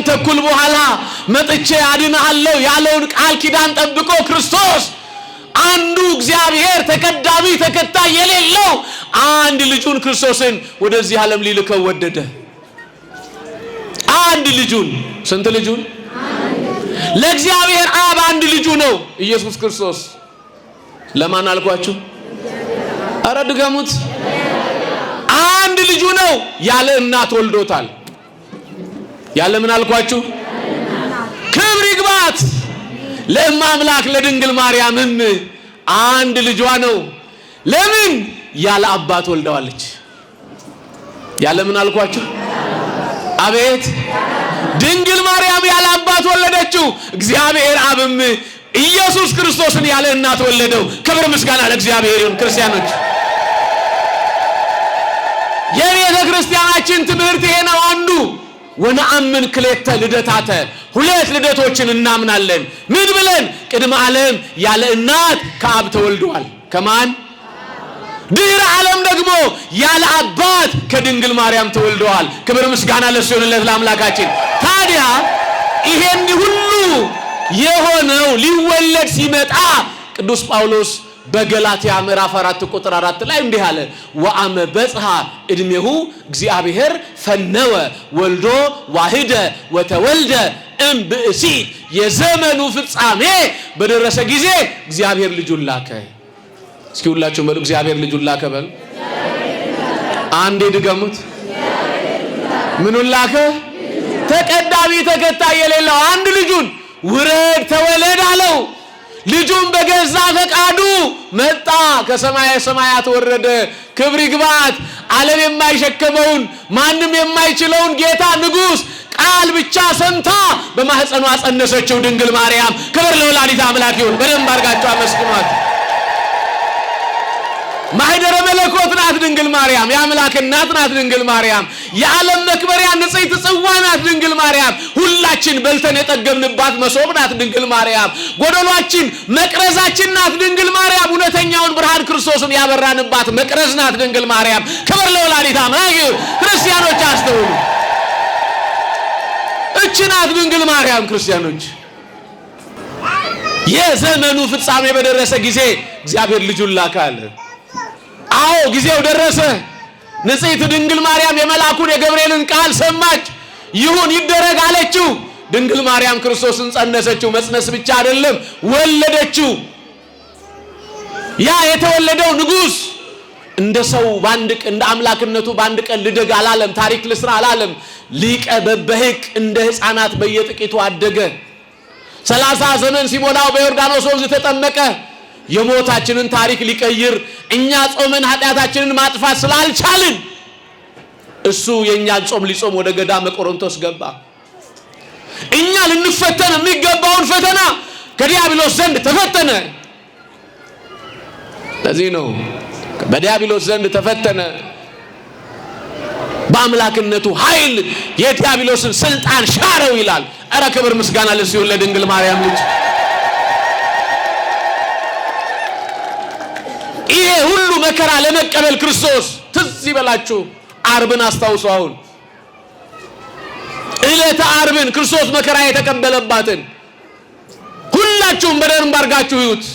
ተኩል በኋላ መጥቼ አድንሃለሁ ያለውን ቃል ኪዳን ጠብቆ ክርስቶስ አንዱ እግዚአብሔር ተቀዳሚ ተከታይ የሌለው አንድ ልጁን ክርስቶስን ወደዚህ ዓለም ሊልከው ወደደ። አንድ ልጁን። ስንት ልጁን? ለእግዚአብሔር አብ አንድ ልጁ ነው ኢየሱስ ክርስቶስ። ለማን አልኳችሁ? አረ ድገሙት። አንድ ልጁ ነው። ያለ እናት ወልዶታል። ያለ ምን አልኳችሁ? ክብር ይግባት ለእመ አምላክ ለድንግል ማርያምም አንድ ልጇ ነው። ለምን? ያለ አባት ወልደዋለች። ያለ ምን አልኳችሁ? አቤት! ድንግል ማርያም ያለ አባት ወለደችው። እግዚአብሔር አብም ኢየሱስ ክርስቶስን ያለ እናት ወለደው። ክብር ምስጋና ለእግዚአብሔር ይሁን። ክርስቲያኖች የቤተ ክርስቲያናችን ትምህርት ይሄ ነው። አንዱ ወነአምን ክሌተ ልደታተ፣ 2 ልደቶችን እናምናለን። ምን ብለን? ቅድመ ዓለም ያለ እናት ከአብ ተወልደዋል። ከማን? ድህረ ዓለም ደግሞ ያለ አባት ከድንግል ማርያም ተወልደዋል። ክብር ምስጋና ለእሱ ይሁንለት ለአምላካችን። ታዲያ ይሄን ሁሉ የሆነው ሊወለድ ሲመጣ ቅዱስ ጳውሎስ በገላትያ ምዕራፍ 4 ቁጥር 4 ላይ እንዲህ አለ፣ ወአመ በጽሐ እድሜሁ እግዚአብሔር ፈነወ ወልዶ ዋህደ ወተወልደ እምብእሲ። የዘመኑ ፍጻሜ በደረሰ ጊዜ እግዚአብሔር ልጁን ላከ። እስኪ ሁላችሁ በሉ እግዚአብሔር ልጁን ላከ በሉ። አንዴ ድገሙት። ምኑን ላከ? ተቀዳሚ ተከታይ የሌለው አንድ ልጁን ውረድ ተወለድ አለው። ልጁም በገዛ ፈቃዱ መጣ፣ ከሰማየ ሰማያት ወረደ። ክብር ይግባት። ዓለም የማይሸከመውን ማንም የማይችለውን ጌታ ንጉሥ ቃል ብቻ ሰምታ በማህፀኗ ጸነሰችው ድንግል ማርያም። ክብር ለወላዲተ አምላክ ይሁን። በደንብ አድርጋችሁ አመስግኗት። ማህደረ መለኮት ናት ድንግል ማርያም። የአምላክ እናት ናት ድንግል ማርያም። የዓለም መክበሪያ ንጽሕት ጽዋ ናት ድንግል ማርያም። ሁላችን በልተን የጠገብንባት መሶብ ናት ድንግል ማርያም። ጎደሏችን መቅረዛችን ናት ድንግል ማርያም። እውነተኛውን ብርሃን ክርስቶስን ያበራንባት መቅረዝ ናት ድንግል ማርያም። ክብር ለወላዲተ አምላክ ይሁን። ክርስቲያኖች አስተውሉ። እቺ ናት ድንግል ማርያም። ክርስቲያኖች የዘመኑ ፍጻሜ በደረሰ ጊዜ እግዚአብሔር ልጁን ላከ አለ። አዎ ጊዜው ደረሰ። ንጽሕት ድንግል ማርያም የመልአኩን የገብርኤልን ቃል ሰማች። ይሁን ይደረግ አለችው። ድንግል ማርያም ክርስቶስን ጸነሰችው። መጽነስ ብቻ አይደለም ወለደችው። ያ የተወለደው ንጉሥ እንደ ሰው እንደ አምላክነቱ በአንድ ቀን ልደግ አላለም። ታሪክ ልስራ አላለም። ሊቀ በበህቅ እንደ ሕፃናት በየጥቂቱ አደገ። 30 ዘመን ሲሞላው በዮርዳኖስ ወንዝ ተጠመቀ። የሞታችንን ታሪክ ሊቀይር እኛ ጾመን ኃጢአታችንን ማጥፋት ስላልቻልን እሱ የኛን ጾም ሊጾም ወደ ገዳመ ቆሮንቶስ ገባ። እኛ ልንፈተን የሚገባውን ፈተና ከዲያብሎስ ዘንድ ተፈተነ። ለዚህ ነው በዲያብሎስ ዘንድ ተፈተነ። በአምላክነቱ ኃይል የዲያብሎስን ስልጣን ሻረው ይላል። ኧረ ክብር ምስጋና ለእሱ ይሁን ለድንግል ማርያም ልጅ። ይሄ ሁሉ መከራ ለመቀበል ክርስቶስ ትዝ ይበላችሁ ዓርብን አስታውሱ። አሁን ዕለተ ዓርብን ክርስቶስ መከራ የተቀበለባትን ሁላችሁም በደንብ አድርጋችሁ ይዩት።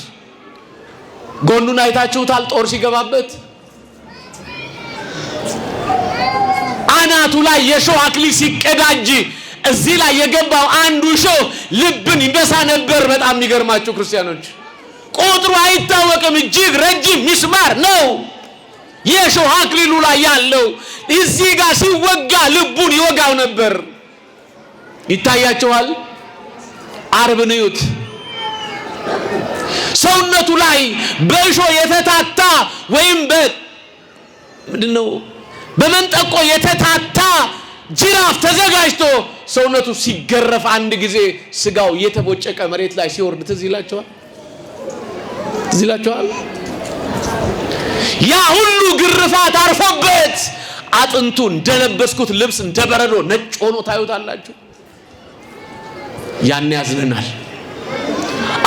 ጎኑን አይታችሁታል? ጦር ሲገባበት አናቱ ላይ የሾህ አክሊል ሲቀዳጅ እዚህ ላይ የገባው አንዱ ሾህ ልብን ይበሳ ነበር። በጣም የሚገርማችሁ ክርስቲያኖች ቁጥሩ አይታወቅም። እጅግ ረጅም ሚስማር ነው የሾህ አክሊሉ ላይ ያለው። እዚህ ጋር ሲወጋ ልቡን ይወጋው ነበር። ይታያችኋል? ዓርብን እዩት። ሰውነቱ ላይ በእሾ የተታታ ወይም ምንድነው በመንጠቆ የተታታ ጅራፍ ተዘጋጅቶ ሰውነቱ ሲገረፍ አንድ ጊዜ ስጋው የተቦጨቀ መሬት ላይ ሲወርድ ትዝ ይላችኋል? ያ ሁሉ ግርፋት አርፎበት አጥንቱ እንደለበስኩት ልብስ እንደበረዶ ነጭ ሆኖ ታዩታላችሁ። ያኔ ያዝነናል።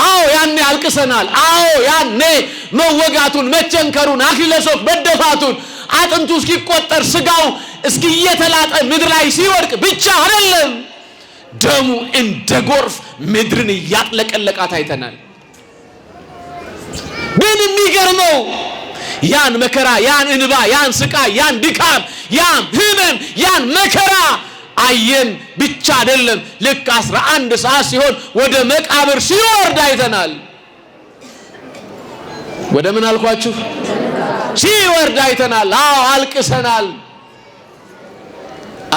አዎ ያኔ አልቅሰናል። አዎ ያኔ መወጋቱን፣ መቸንከሩን፣ አክሊለ ሦክ መደፋቱን አጥንቱ እስኪቆጠር ስጋው እስኪየተላጠ ምድር ላይ ሲወድቅ ብቻ አይደለም፣ ደሙ እንደ ጎርፍ ምድርን እያጥለቀለቃት አይተናል። ግን የሚገርመው ያን መከራ፣ ያን እንባ፣ ያን ስቃይ፣ ያን ድካም፣ ያን ህመም፣ ያን መከራ አየን ብቻ አይደለም፣ ልክ 11 ሰዓት ሲሆን ወደ መቃብር ሲወርድ አይተናል። ወደ ምን አልኳችሁ? ሲወርድ አይተናል። አዎ አልቅሰናል።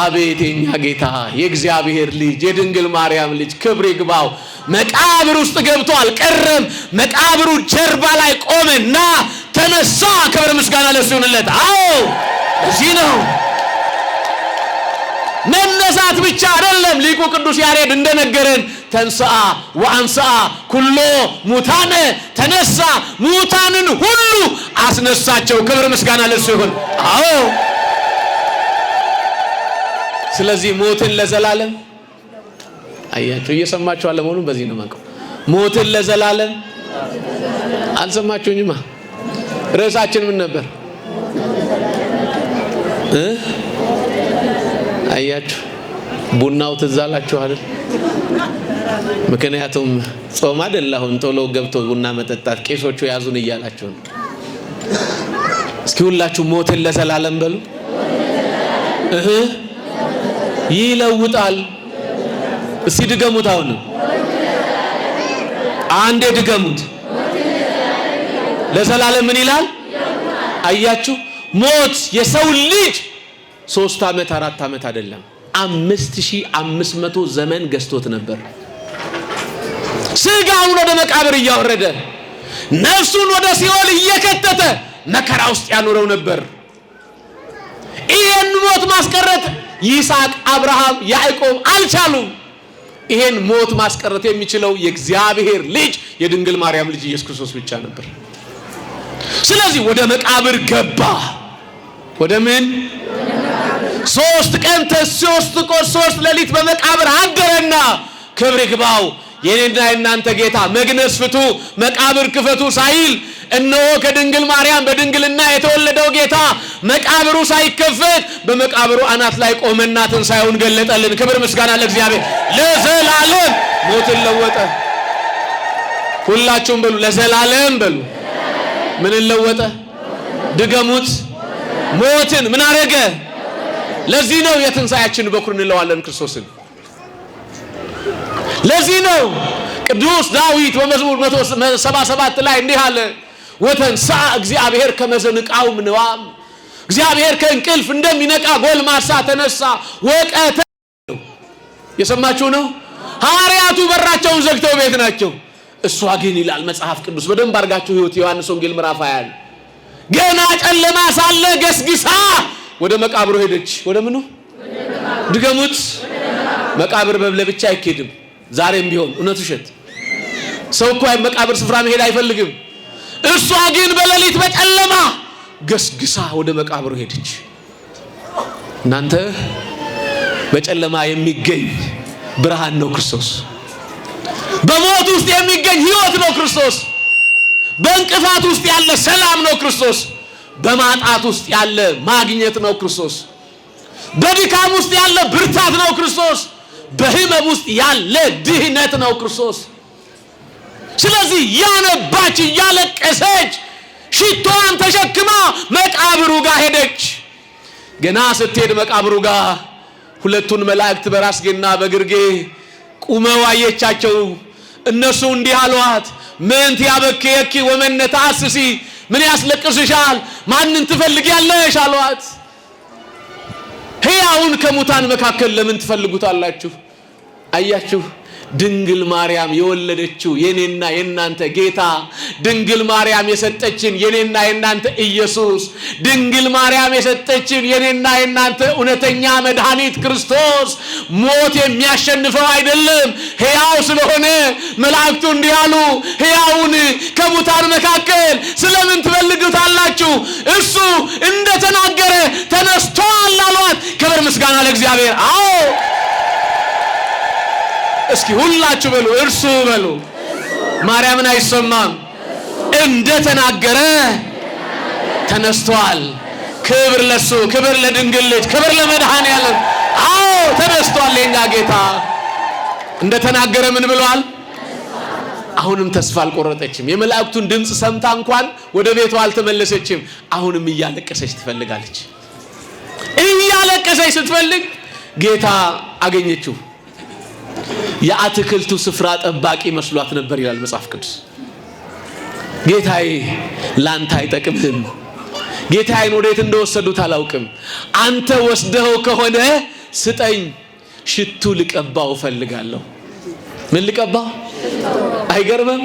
አቤት የኛ ጌታ የእግዚአብሔር ልጅ የድንግል ማርያም ልጅ ክብር ይግባው መቃብር ውስጥ ገብቶ አልቀረም። መቃብሩ ጀርባ ላይ ቆመና ተነሳ። ክብር ምስጋና ለእሱ ይሁንለት። አዎ እዚህ ነው። መነሳት ብቻ አይደለም። ሊቁ ቅዱስ ያሬድ እንደነገረን ተንሥአ ወአንሥአ ኩሎ ሙታነ፣ ተነሳ ሙታንን ሁሉ አስነሳቸው። ክብር ምስጋና ለእሱ ይሁን። አዎ ስለዚህ ሞትን ለዘላለም አያችሁ። እየሰማችሁ አለ መሆኑን በዚህ ነው ማቀው። ሞትን ለዘላለም አልሰማችሁኝማ? ርዕሳችን ምን ነበር? አያችሁ ቡናው ትዝ አላችሁ አይደል? ምክንያቱም ጾም አይደል? አሁን ቶሎ ገብቶ ቡና መጠጣት ቄሶቹ ያዙን እያላችሁ ነው። እስኪ ሁላችሁ ሞትን ለዘላለም በሉ። ይለውጣል። እስቲ ድገሙት። አሁን አንዴ ድገሙት። ለዘላለም ምን ይላል? አያችሁ ሞት የሰው ልጅ 3 ዓመት 4 ዓመት አይደለም 5500 ዘመን ገዝቶት ነበር። ስጋውን ወደ መቃብር እያወረደ ነፍሱን ወደ ሲኦል እየከተተ መከራ ውስጥ ያኖረው ነበር። ይሄን ሞት ማስቀረት ይስሐቅ፣ አብርሃም፣ ያዕቆብ አልቻሉም። ይሄን ሞት ማስቀረት የሚችለው የእግዚአብሔር ልጅ የድንግል ማርያም ልጅ ኢየሱስ ክርስቶስ ብቻ ነበር። ስለዚህ ወደ መቃብር ገባ። ወደ ምን? 3 ቀን 3 ሌሊት በመቃብር አደረና ክብር ይግባው የኔና የናንተ ጌታ መግነዝ ፍቱ መቃብር ክፈቱ ሳይል እነሆ ከድንግል ማርያም በድንግልና የተወለደው ጌታ መቃብሩ ሳይከፈት በመቃብሩ አናት ላይ ቆመና ትንሣኤውን ገለጠልን። ክብር ምስጋና ለእግዚአብሔር። ለዘላለም ሞትን ለወጠ። ሁላችሁም በሉ ለዘላለም በሉ። ምን ለወጠ? ድገሙት። ሞትን ምን አረገ? ለዚህ ነው የትንሣኤያችን በኩር እንለዋለን ክርስቶስን። ለዚህ ነው ቅዱስ ዳዊት በመዝሙር 177 ላይ እንዲህ አለ፣ ወተንሥአ እግዚአብሔር ከመ ዘንቃው ምንዋም። እግዚአብሔር ከእንቅልፍ እንደሚነቃ ጎልማሳ ተነሳ ወቀተ። የሰማችሁ ነው። ሐዋርያቱ በራቸውን ዘግተው ቤት ናቸው። እሷ ግን ይላል መጽሐፍ ቅዱስ በደንብ አድርጋችሁ ሕይወት ዮሐንስ ወንጌል ምዕራፍ 20 ገና ጨለማ ሳለ ገስግሳ ወደ መቃብሩ ሄደች። ወደ ምኑ? ድገሙት። መቃብር ለብቻ አይኬድም። ዛሬም ቢሆን እውነት ውሸት ሰው እኮ መቃብር ስፍራ መሄድ አይፈልግም። እሷ ግን በሌሊት በጨለማ ገስግሳ ወደ መቃብሩ ሄደች። እናንተ በጨለማ የሚገኝ ብርሃን ነው ክርስቶስ። በሞት ውስጥ የሚገኝ ሕይወት ነው ክርስቶስ። በእንቅፋት ውስጥ ያለ ሰላም ነው ክርስቶስ። በማጣት ውስጥ ያለ ማግኘት ነው ክርስቶስ። በድካም ውስጥ ያለ ብርታት ነው ክርስቶስ። በህመም ውስጥ ያለ ድህነት ነው ክርስቶስ። ስለዚህ ያነባች ያለቀሰች ሽቶዋን ተሸክማ መቃብሩ ጋር ሄደች። ገና ስትሄድ መቃብሩ ጋር ሁለቱን መላእክት በራስጌና በግርጌ ቁመው አየቻቸው። እነሱ እንዲህ አሏት፣ ምን ትያበክየኪ ወመነ ተአስሲ፣ ምን ያስለቅስሻል? ማንን ትፈልጊያለሽ አሏት። ሕያውን ከሙታን መካከል ለምን ትፈልጉታላችሁ? አያችሁ ድንግል ማርያም የወለደችው የኔና የናንተ ጌታ፣ ድንግል ማርያም የሰጠችን የኔና የናንተ ኢየሱስ፣ ድንግል ማርያም የሰጠችን የኔና የናንተ እውነተኛ መድኃኒት ክርስቶስ ሞት የሚያሸንፈው አይደለም። ሕያው ስለሆነ መላእክቱ እንዲህ አሉ፣ ሕያውን ከሙታን መካከል ስለምን ትፈልጉታላችሁ? እሱ እንደተናገረ ተነስቷል አሏት። ክብር ምስጋና ለእግዚአብሔር። አዎ እስኪ ሁላችሁ በሉ እርሱ በሉ። ማርያምን አይሰማም? እንደተናገረ ተነስቷል። ክብር ለሱ፣ ክብር ለድንግል ልጅ፣ ክብር ለመድኃኔዓለም። አዎ ተነስቷል የኛ ጌታ። እንደተናገረ ምን ብሏል? አሁንም ተስፋ አልቆረጠችም። የመላእክቱን ድምፅ ሰምታ እንኳን ወደ ቤቷ አልተመለሰችም። አሁንም እያለቀሰች ትፈልጋለች። እያለቀሰች ስትፈልግ ጌታ አገኘችው። የአትክልቱ ስፍራ ጠባቂ መስሏት ነበር ይላል መጽሐፍ ቅዱስ። ጌታዬ ላንተ አይጠቅምህም፣ ጌታዬን ወዴት እንደወሰዱት አላውቅም፣ አንተ ወስደኸው ከሆነ ስጠኝ፣ ሽቱ ልቀባው እፈልጋለሁ። ምን ልቀባው? አይገርምም?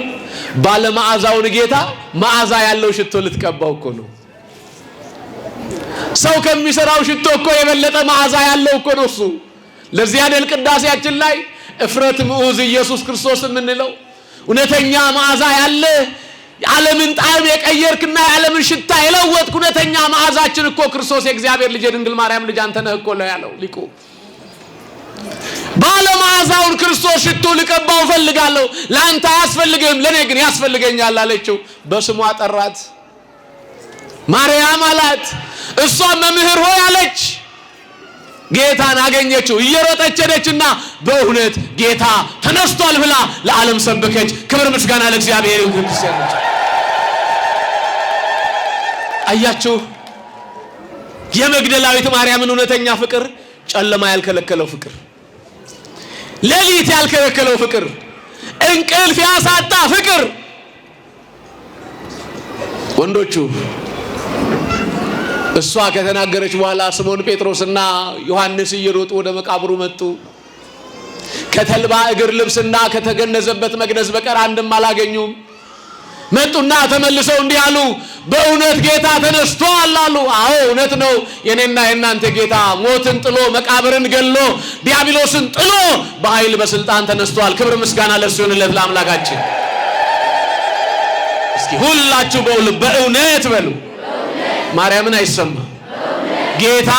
ባለመዓዛውን ጌታ መዓዛ ያለው ሽቶ ልትቀባው እኮ ነው። ሰው ከሚሰራው ሽቶ እኮ የበለጠ መዓዛ ያለው እኮ ነው እሱ። ለዚህ አይደል ቅዳሴያችን ላይ እፍረት ምዑዝ ኢየሱስ ክርስቶስ የምንለው? እውነተኛ መዓዛ ያለ ዓለምን ጣዕም የቀየርክና የዓለምን ሽታ የለወጥክ እውነተኛ መዓዛችን እኮ ክርስቶስ የእግዚአብሔር ልጅ የድንግል ማርያም ልጅ አንተ ነህ እኮ ነው ያለው ሊቁ። ባለመዓዛውን ክርስቶስ ሽቱ ልቀባው እፈልጋለሁ፣ ለአንተ አያስፈልግም ለኔ ግን ያስፈልገኛል አለችው። በስሟ ጠራት። ማርያም አላት። እሷ መምህር ሆይ አለች። ጌታን አገኘችው። እየሮጠች ሄደችና በእውነት ጌታ ተነስቷል ብላ ለዓለም ሰበከች። ክብር ምስጋና ለእግዚአብሔር ይሁን። ክርስቲያኖች አያችሁ የመግደላዊት ማርያምን እውነተኛ ፍቅር፣ ጨለማ ያልከለከለው ፍቅር፣ ሌሊት ያልከለከለው ፍቅር፣ እንቅልፍ ያሳጣ ፍቅር። ወንዶቹ እሷ ከተናገረች በኋላ ስምዖን ጴጥሮስና ዮሐንስ እየሮጡ ወደ መቃብሩ መጡ። ከተልባ እግር ልብስና ከተገነዘበት መግነዝ በቀር አንድም አላገኙም። መጡና ተመልሰው እንዲህ አሉ፣ በእውነት ጌታ ተነስቷል አሉ። አዎ እውነት ነው። የኔና የናንተ ጌታ ሞትን ጥሎ መቃብርን ገሎ ዲያብሎስን ጥሎ በኃይል በስልጣን ተነስቷል። ክብር ምስጋና ለእርሱ ይሁንለት ለአምላካችን። እስኪ ሁላችሁ በእውነት በሉ። ማርያምን አይሰማም? ጌታ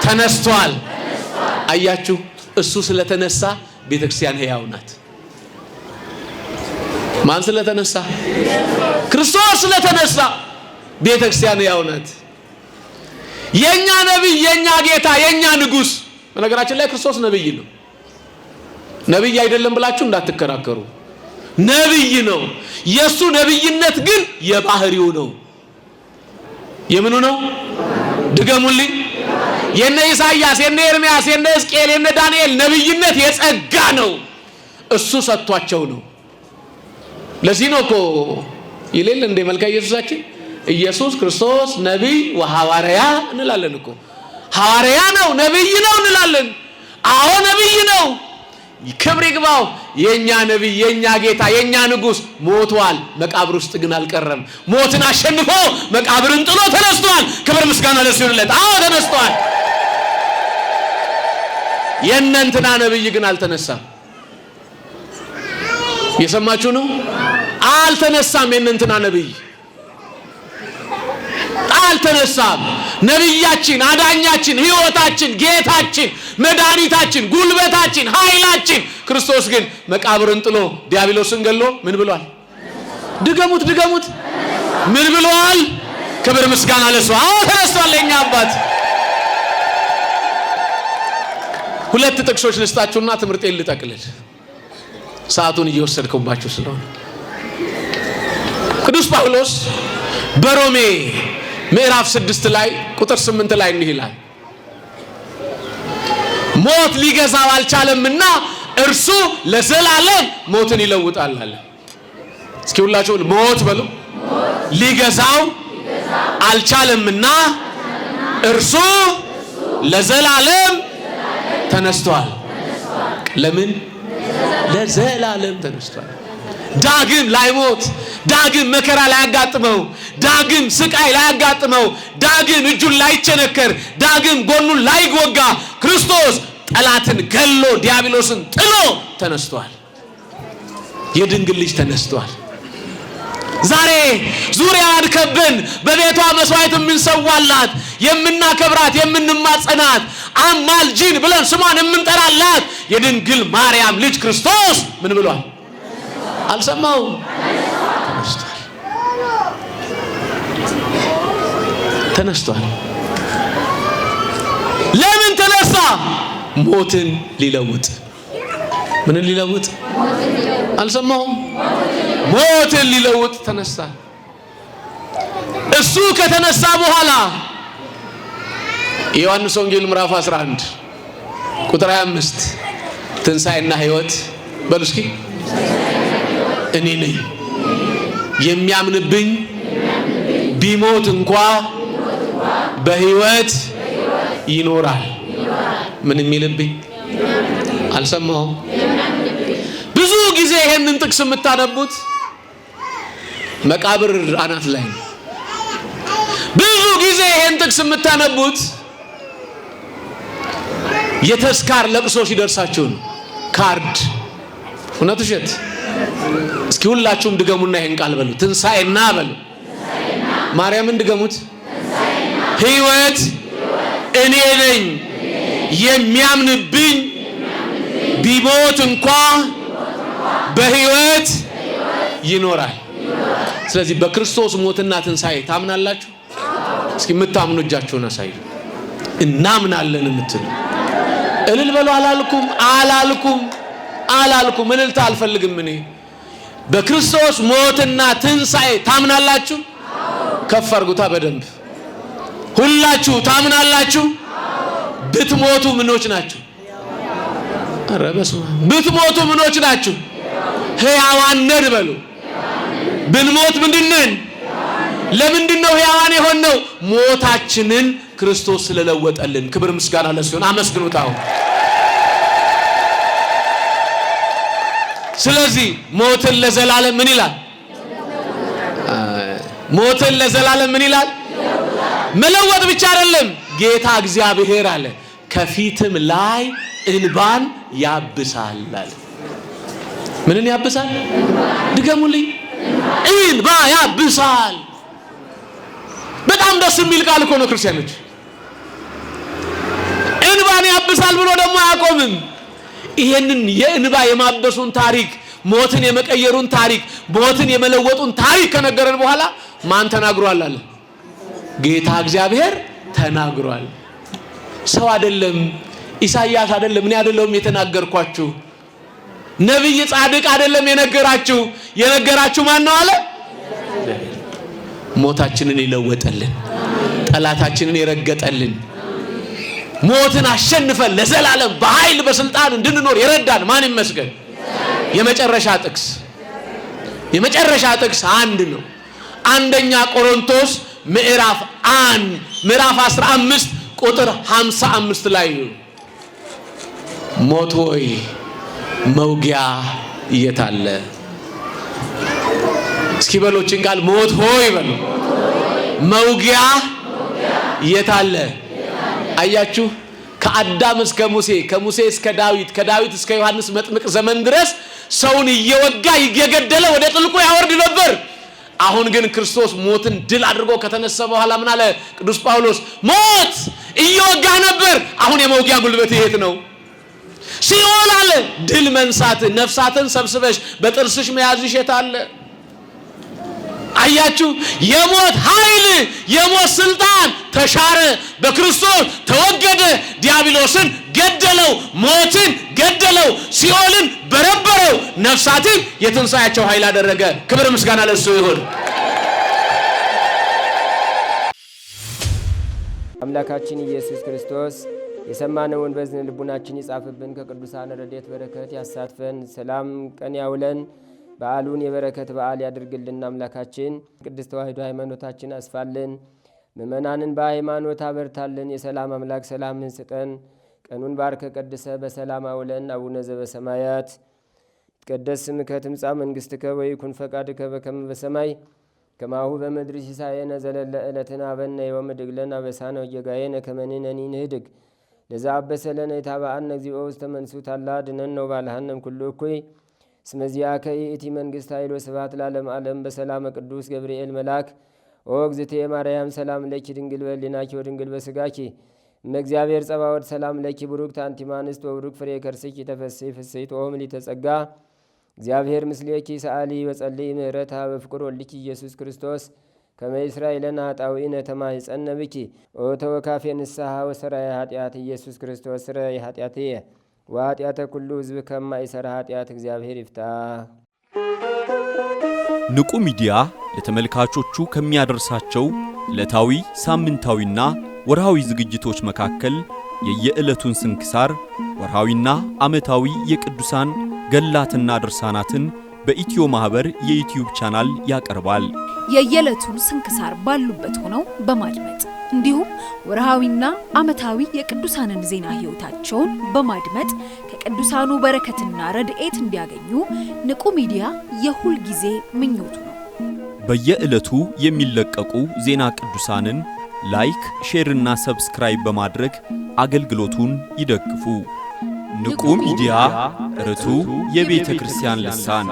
ተነስቷል። አያችሁ እሱ ስለተነሳ ቤተክርስቲያን ሕያው ናት። ማን ስለተነሳ? ክርስቶስ ስለተነሳ ቤተክርስቲያን ሕያው ናት። የኛ ነብይ፣ የኛ ጌታ፣ የኛ ንጉስ። በነገራችን ላይ ክርስቶስ ነብይ ነው። ነብይ አይደለም ብላችሁ እንዳትከራከሩ። ነብይ ነው። የሱ ነብይነት ግን የባህሪው ነው። የምኑ ነው? ድገሙልኝ። የነ ኢሳይያስ፣ የነ ኤርምያስ፣ የነ ሕዝቅኤል፣ የነ ዳንኤል ነብይነት የጸጋ ነው። እሱ ሰጥቷቸው ነው። ለዚህ ነው እኮ ይሌል እንደ መልካ ኢየሱሳችን ኢየሱስ ክርስቶስ ነብይ ወሐዋርያ እንላለን እኮ። ሐዋርያ ነው፣ ነብይ ነው እንላለን። አዎ ነብይ ነው። ክብር ይግባው። የኛ ነብይ፣ የኛ ጌታ፣ የኛ ንጉስ ሞቷል። መቃብር ውስጥ ግን አልቀረም። ሞትን አሸንፎ መቃብርን ጥሎ ተነስቷል። ክብር ምስጋና ለእሱ ይሁንለት። አዎ ተነስቷል። የእነንትና ነብይ ግን አልተነሳም። የሰማችሁ ነው? አልተነሳም። የእነንትና ነብይ አልተነሳም። ነብያችን፣ አዳኛችን፣ ሕይወታችን፣ ጌታችን፣ መድኃኒታችን፣ ጉልበታችን፣ ኃይላችን ክርስቶስ ግን መቃብርን ጥሎ ዲያብሎስን ገሎ ምን ብሏል? ድገሙት ድገሙት። ምን ብሏል? ክብር ምስጋና ለሱ። አዎ ተነስቷል የኛ አባት። ሁለት ጥቅሶች ልስጣችሁና ትምህርቴን ልጠቅልል፣ ሰዓቱን እየወሰድኩባችሁ ስለሆነ። ቅዱስ ጳውሎስ በሮሜ ምዕራፍ 6 ላይ ቁጥር 8 ላይ እንዲህ ይላል፣ ሞት ሊገዛው አልቻለምና እርሱ ለዘላለም ሞትን ይለውጣል አለ። እስኪ ሁላችሁ ሞት በሉ። ሊገዛው አልቻለምና እርሱ ለዘላለም ተነስቷል። ለምን? ለዘላለም ተነስቷል። ዳግም ላይሞት፣ ዳግም መከራ ላያጋጥመው፣ ዳግም ስቃይ ላያጋጥመው፣ ዳግም እጁን ላይቸነከር፣ ዳግም ጎኑን ላይወጋ ክርስቶስ ጠላትን ገሎ ዲያብሎስን ጥሎ ተነስቷል። የድንግል ልጅ ተነስቷል። ዛሬ ዙሪያዋን ከበን በቤቷ መስዋዕት የምንሰዋላት፣ የምናከብራት፣ የምንማጸናት፣ አማልጂን ብለን ስሟን የምንጠራላት የድንግል ማርያም ልጅ ክርስቶስ ምን ብሏል? አልሰማው? ተነስቷል። ተነስቷል። ለምን ተነሳ? ሞትን ሊለውጥ። ምን ሊለውጥ? አልሰማሁም? ሞትን ሊለውጥ ተነሳ። እሱ ከተነሳ በኋላ የዮሐንስ ወንጌል ምዕራፍ 11 ቁጥር 25 ትንሣኤና ሕይወት በሉ እስኪ። እኔ ነኝ፣ የሚያምንብኝ ቢሞት እንኳ በሕይወት ይኖራል። ምን የሚልብኝ? አልሰማሁም? ብዙ ጊዜ ይሄንን ጥቅስ የምታነቡት መቃብር አናት ላይ ነው። ብዙ ጊዜ ይሄን ጥቅስ የምታነቡት የተስካር ለቅሶ ሲደርሳችሁ ነው። ካርድ እውነት ውሸት? እስኪ ሁላችሁም ድገሙና ይሄን ቃል በሉ። ትንሣኤና በሉ። ማርያምን ድገሙት። ሕይወት እኔ ነኝ፣ የሚያምንብኝ ቢሞት እንኳ በሕይወት ይኖራል። ስለዚህ በክርስቶስ ሞትና ትንሣኤ ታምናላችሁ? እስኪ የምታምኑ እጃችሁን አሳዩ። እናምናለን የምትሉ እልል በሉ። አላልኩም። እልልታ አልፈልግም እኔ። በክርስቶስ ሞትና ትንሣኤ ታምናላችሁ? ከፍ አድርጉታ በደንብ። ሁላችሁ ታምናላችሁ? ብትሞቱ ምኖች ናችሁ? ኧረ በስመ አብ። ብትሞቱ ምኖች ናችሁ? ሕያዋን ነን በሉ። ብንሞት ምንድነን? ለምንድን ነው ሕያዋን የሆነው? ሞታችንን ክርስቶስ ስለለወጠልን። ክብር ምስጋና ለእሱ ይሁን። አመስግኑት። አሁን ስለዚህ ሞትን ለዘላለም ምን ይላል? ሞትን ለዘላለም ምን ይላል? መለወጥ ብቻ አይደለም። ጌታ እግዚአብሔር አለ ከፊትም ላይ እንባን ያብሳል አለ። ምንን ያብሳል? ድገሙልኝ። እንባ ያብሳል። በጣም ደስ የሚል ቃል እኮ ነው ክርስቲያኖች። እንባን ያብሳል ብሎ ደግሞ አያቆምም። ይሄንን የእንባ የማበሱን ታሪክ፣ ሞትን የመቀየሩን ታሪክ፣ ሞትን የመለወጡን ታሪክ ከነገረን በኋላ ማን ተናግሯል አለ? ጌታ እግዚአብሔር ተናግሯል። ሰው አይደለም፣ ኢሳይያስ አይደለም፣ እኔ አይደለሁም የተናገርኳችሁ። ነብይ ጻድቅ አይደለም የነገራችሁ ማን ነው አለ? ሞታችንን የለወጠልን፣ ጠላታችንን የረገጠልን፣ ሞትን አሸንፈን ለዘላለም በኃይል በስልጣን እንድንኖር የረዳን ማን ይመስገን? የመጨረሻ ጥቅስ አንድ ነው። አንደኛ ቆሮንቶስ ምዕራፍ 15 ቁጥር 55 ላይ ሞት ሆይ መውጊያ የታለ? እስኪ በሎችን ቃል ሞት ሆይ በሉ። መውጊያ የታለ? አያችሁ፣ ከአዳም እስከ ሙሴ፣ ከሙሴ እስከ ዳዊት፣ ከዳዊት እስከ ዮሐንስ መጥምቅ ዘመን ድረስ ሰውን እየወጋ እየገደለ ወደ ጥልቁ ያወርድ ነበር። አሁን ግን ክርስቶስ ሞትን ድል አድርጎ ከተነሳ በኋላ ምን አለ ቅዱስ ጳውሎስ? ሞት እየወጋ ነበር፣ አሁን የመውጊያ ጉልበት የት ነው? ሲኦል አለ ድል መንሳት፣ ነፍሳትን ሰብስበሽ በጥርስሽ መያዝሽ የት አለ? አያችሁ፣ የሞት ኃይል የሞት ስልጣን ተሻረ፣ በክርስቶስ ተወገደ። ዲያብሎስን ገደለው፣ ሞትን ገደለው፣ ሲኦልን በረበረው፣ ነፍሳትን የትንሣኤያቸው ኃይል አደረገ። ክብር ምስጋና ለእሱ ይሁን። አምላካችን ኢየሱስ ክርስቶስ የሰማነውን በዝን ልቡናችን ይጻፍብን፣ ከቅዱሳን ረድኤት በረከት ያሳትፈን፣ ሰላም ቀን ያውለን፣ በዓሉን የበረከት በዓል ያድርግልን። አምላካችን ቅድስት ተዋሕዶ ሃይማኖታችን አስፋልን፣ ምእመናንን በሃይማኖት አበርታልን። የሰላም አምላክ ሰላምን ስጠን፣ ቀኑን ባርከ ቀድሰ በሰላም አውለን። አቡነ ዘበሰማያት ይትቀደስ ስምከ ትምጻእ መንግሥትከ ወይኩን ፈቃድከ በከመ በሰማይ ከማሁ በምድር ሲሳየነ ዘለለ ዕለትነ ሀበነ ዮም ወኅድግ ለነ አበሳነ ወጌጋየነ ከመ ንሕነኒ ንኅድግ ለዘአበሰ ለነ ኢታብአነ እግዚኦ ውስተ መንሱት አላ አድኅነነ ወባልሐነ እምኩሉ እኩይ እስመ ዚአከ ይእቲ መንግሥት ኃይል ወስብሐት ለዓለመ ዓለም። በሰላመ ቅዱስ ገብርኤል መልአክ ኦ እግዝእትየ ማርያም ሰላም ለኪ ድንግል በሕሊናኪ ወድንግል በሥጋኪ እመእግዚአብሔር ጸባኦት ሰላም ለኪ ቡሩክት አንቲ እምአንስት ወቡሩክ ፍሬ ከርስኪ ተፈሥሒ ፍሥሕት ኦ ምልዕተ ጸጋ እግዚአብሔር ምስሌኪ ሰአሊ ወጸልይ ምህረታ በፍቅር ወልድኪ ኢየሱስ ክርስቶስ ከመ ይስራይ ለነ ኃጣውኢነ ተማኅፀነ ብኪ ኦ ተወካፌ ንስሐ ወሰራይ ኃጢአት ኢየሱስ ክርስቶስ ስረይ ኃጢአትየ ወኃጢአተ ኩሉ ሕዝብ ከማይሠራ ኃጢአት እግዚአብሔር ይፍታ። ንቁ ሚዲያ ለተመልካቾቹ ከሚያደርሳቸው ዕለታዊ ሳምንታዊና ወርሃዊ ዝግጅቶች መካከል የየዕለቱን ስንክሳር ወርሃዊና ዓመታዊ የቅዱሳን ገላትና ድርሳናትን በኢትዮ ማህበር የዩቲዩብ ቻናል ያቀርባል። የየዕለቱን ስንክሳር ባሉበት ሆነው በማድመጥ እንዲሁም ወርሃዊና ዓመታዊ የቅዱሳንን ዜና ሕይወታቸውን በማድመጥ ከቅዱሳኑ በረከትና ረድኤት እንዲያገኙ ንቁ ሚዲያ የሁል ጊዜ ምኞቱ ነው። በየዕለቱ የሚለቀቁ ዜና ቅዱሳንን ላይክ፣ ሼርና ሰብስክራይብ በማድረግ አገልግሎቱን ይደግፉ። ንቁ ሚዲያ ርቱ የቤተ ክርስቲያን ልሳን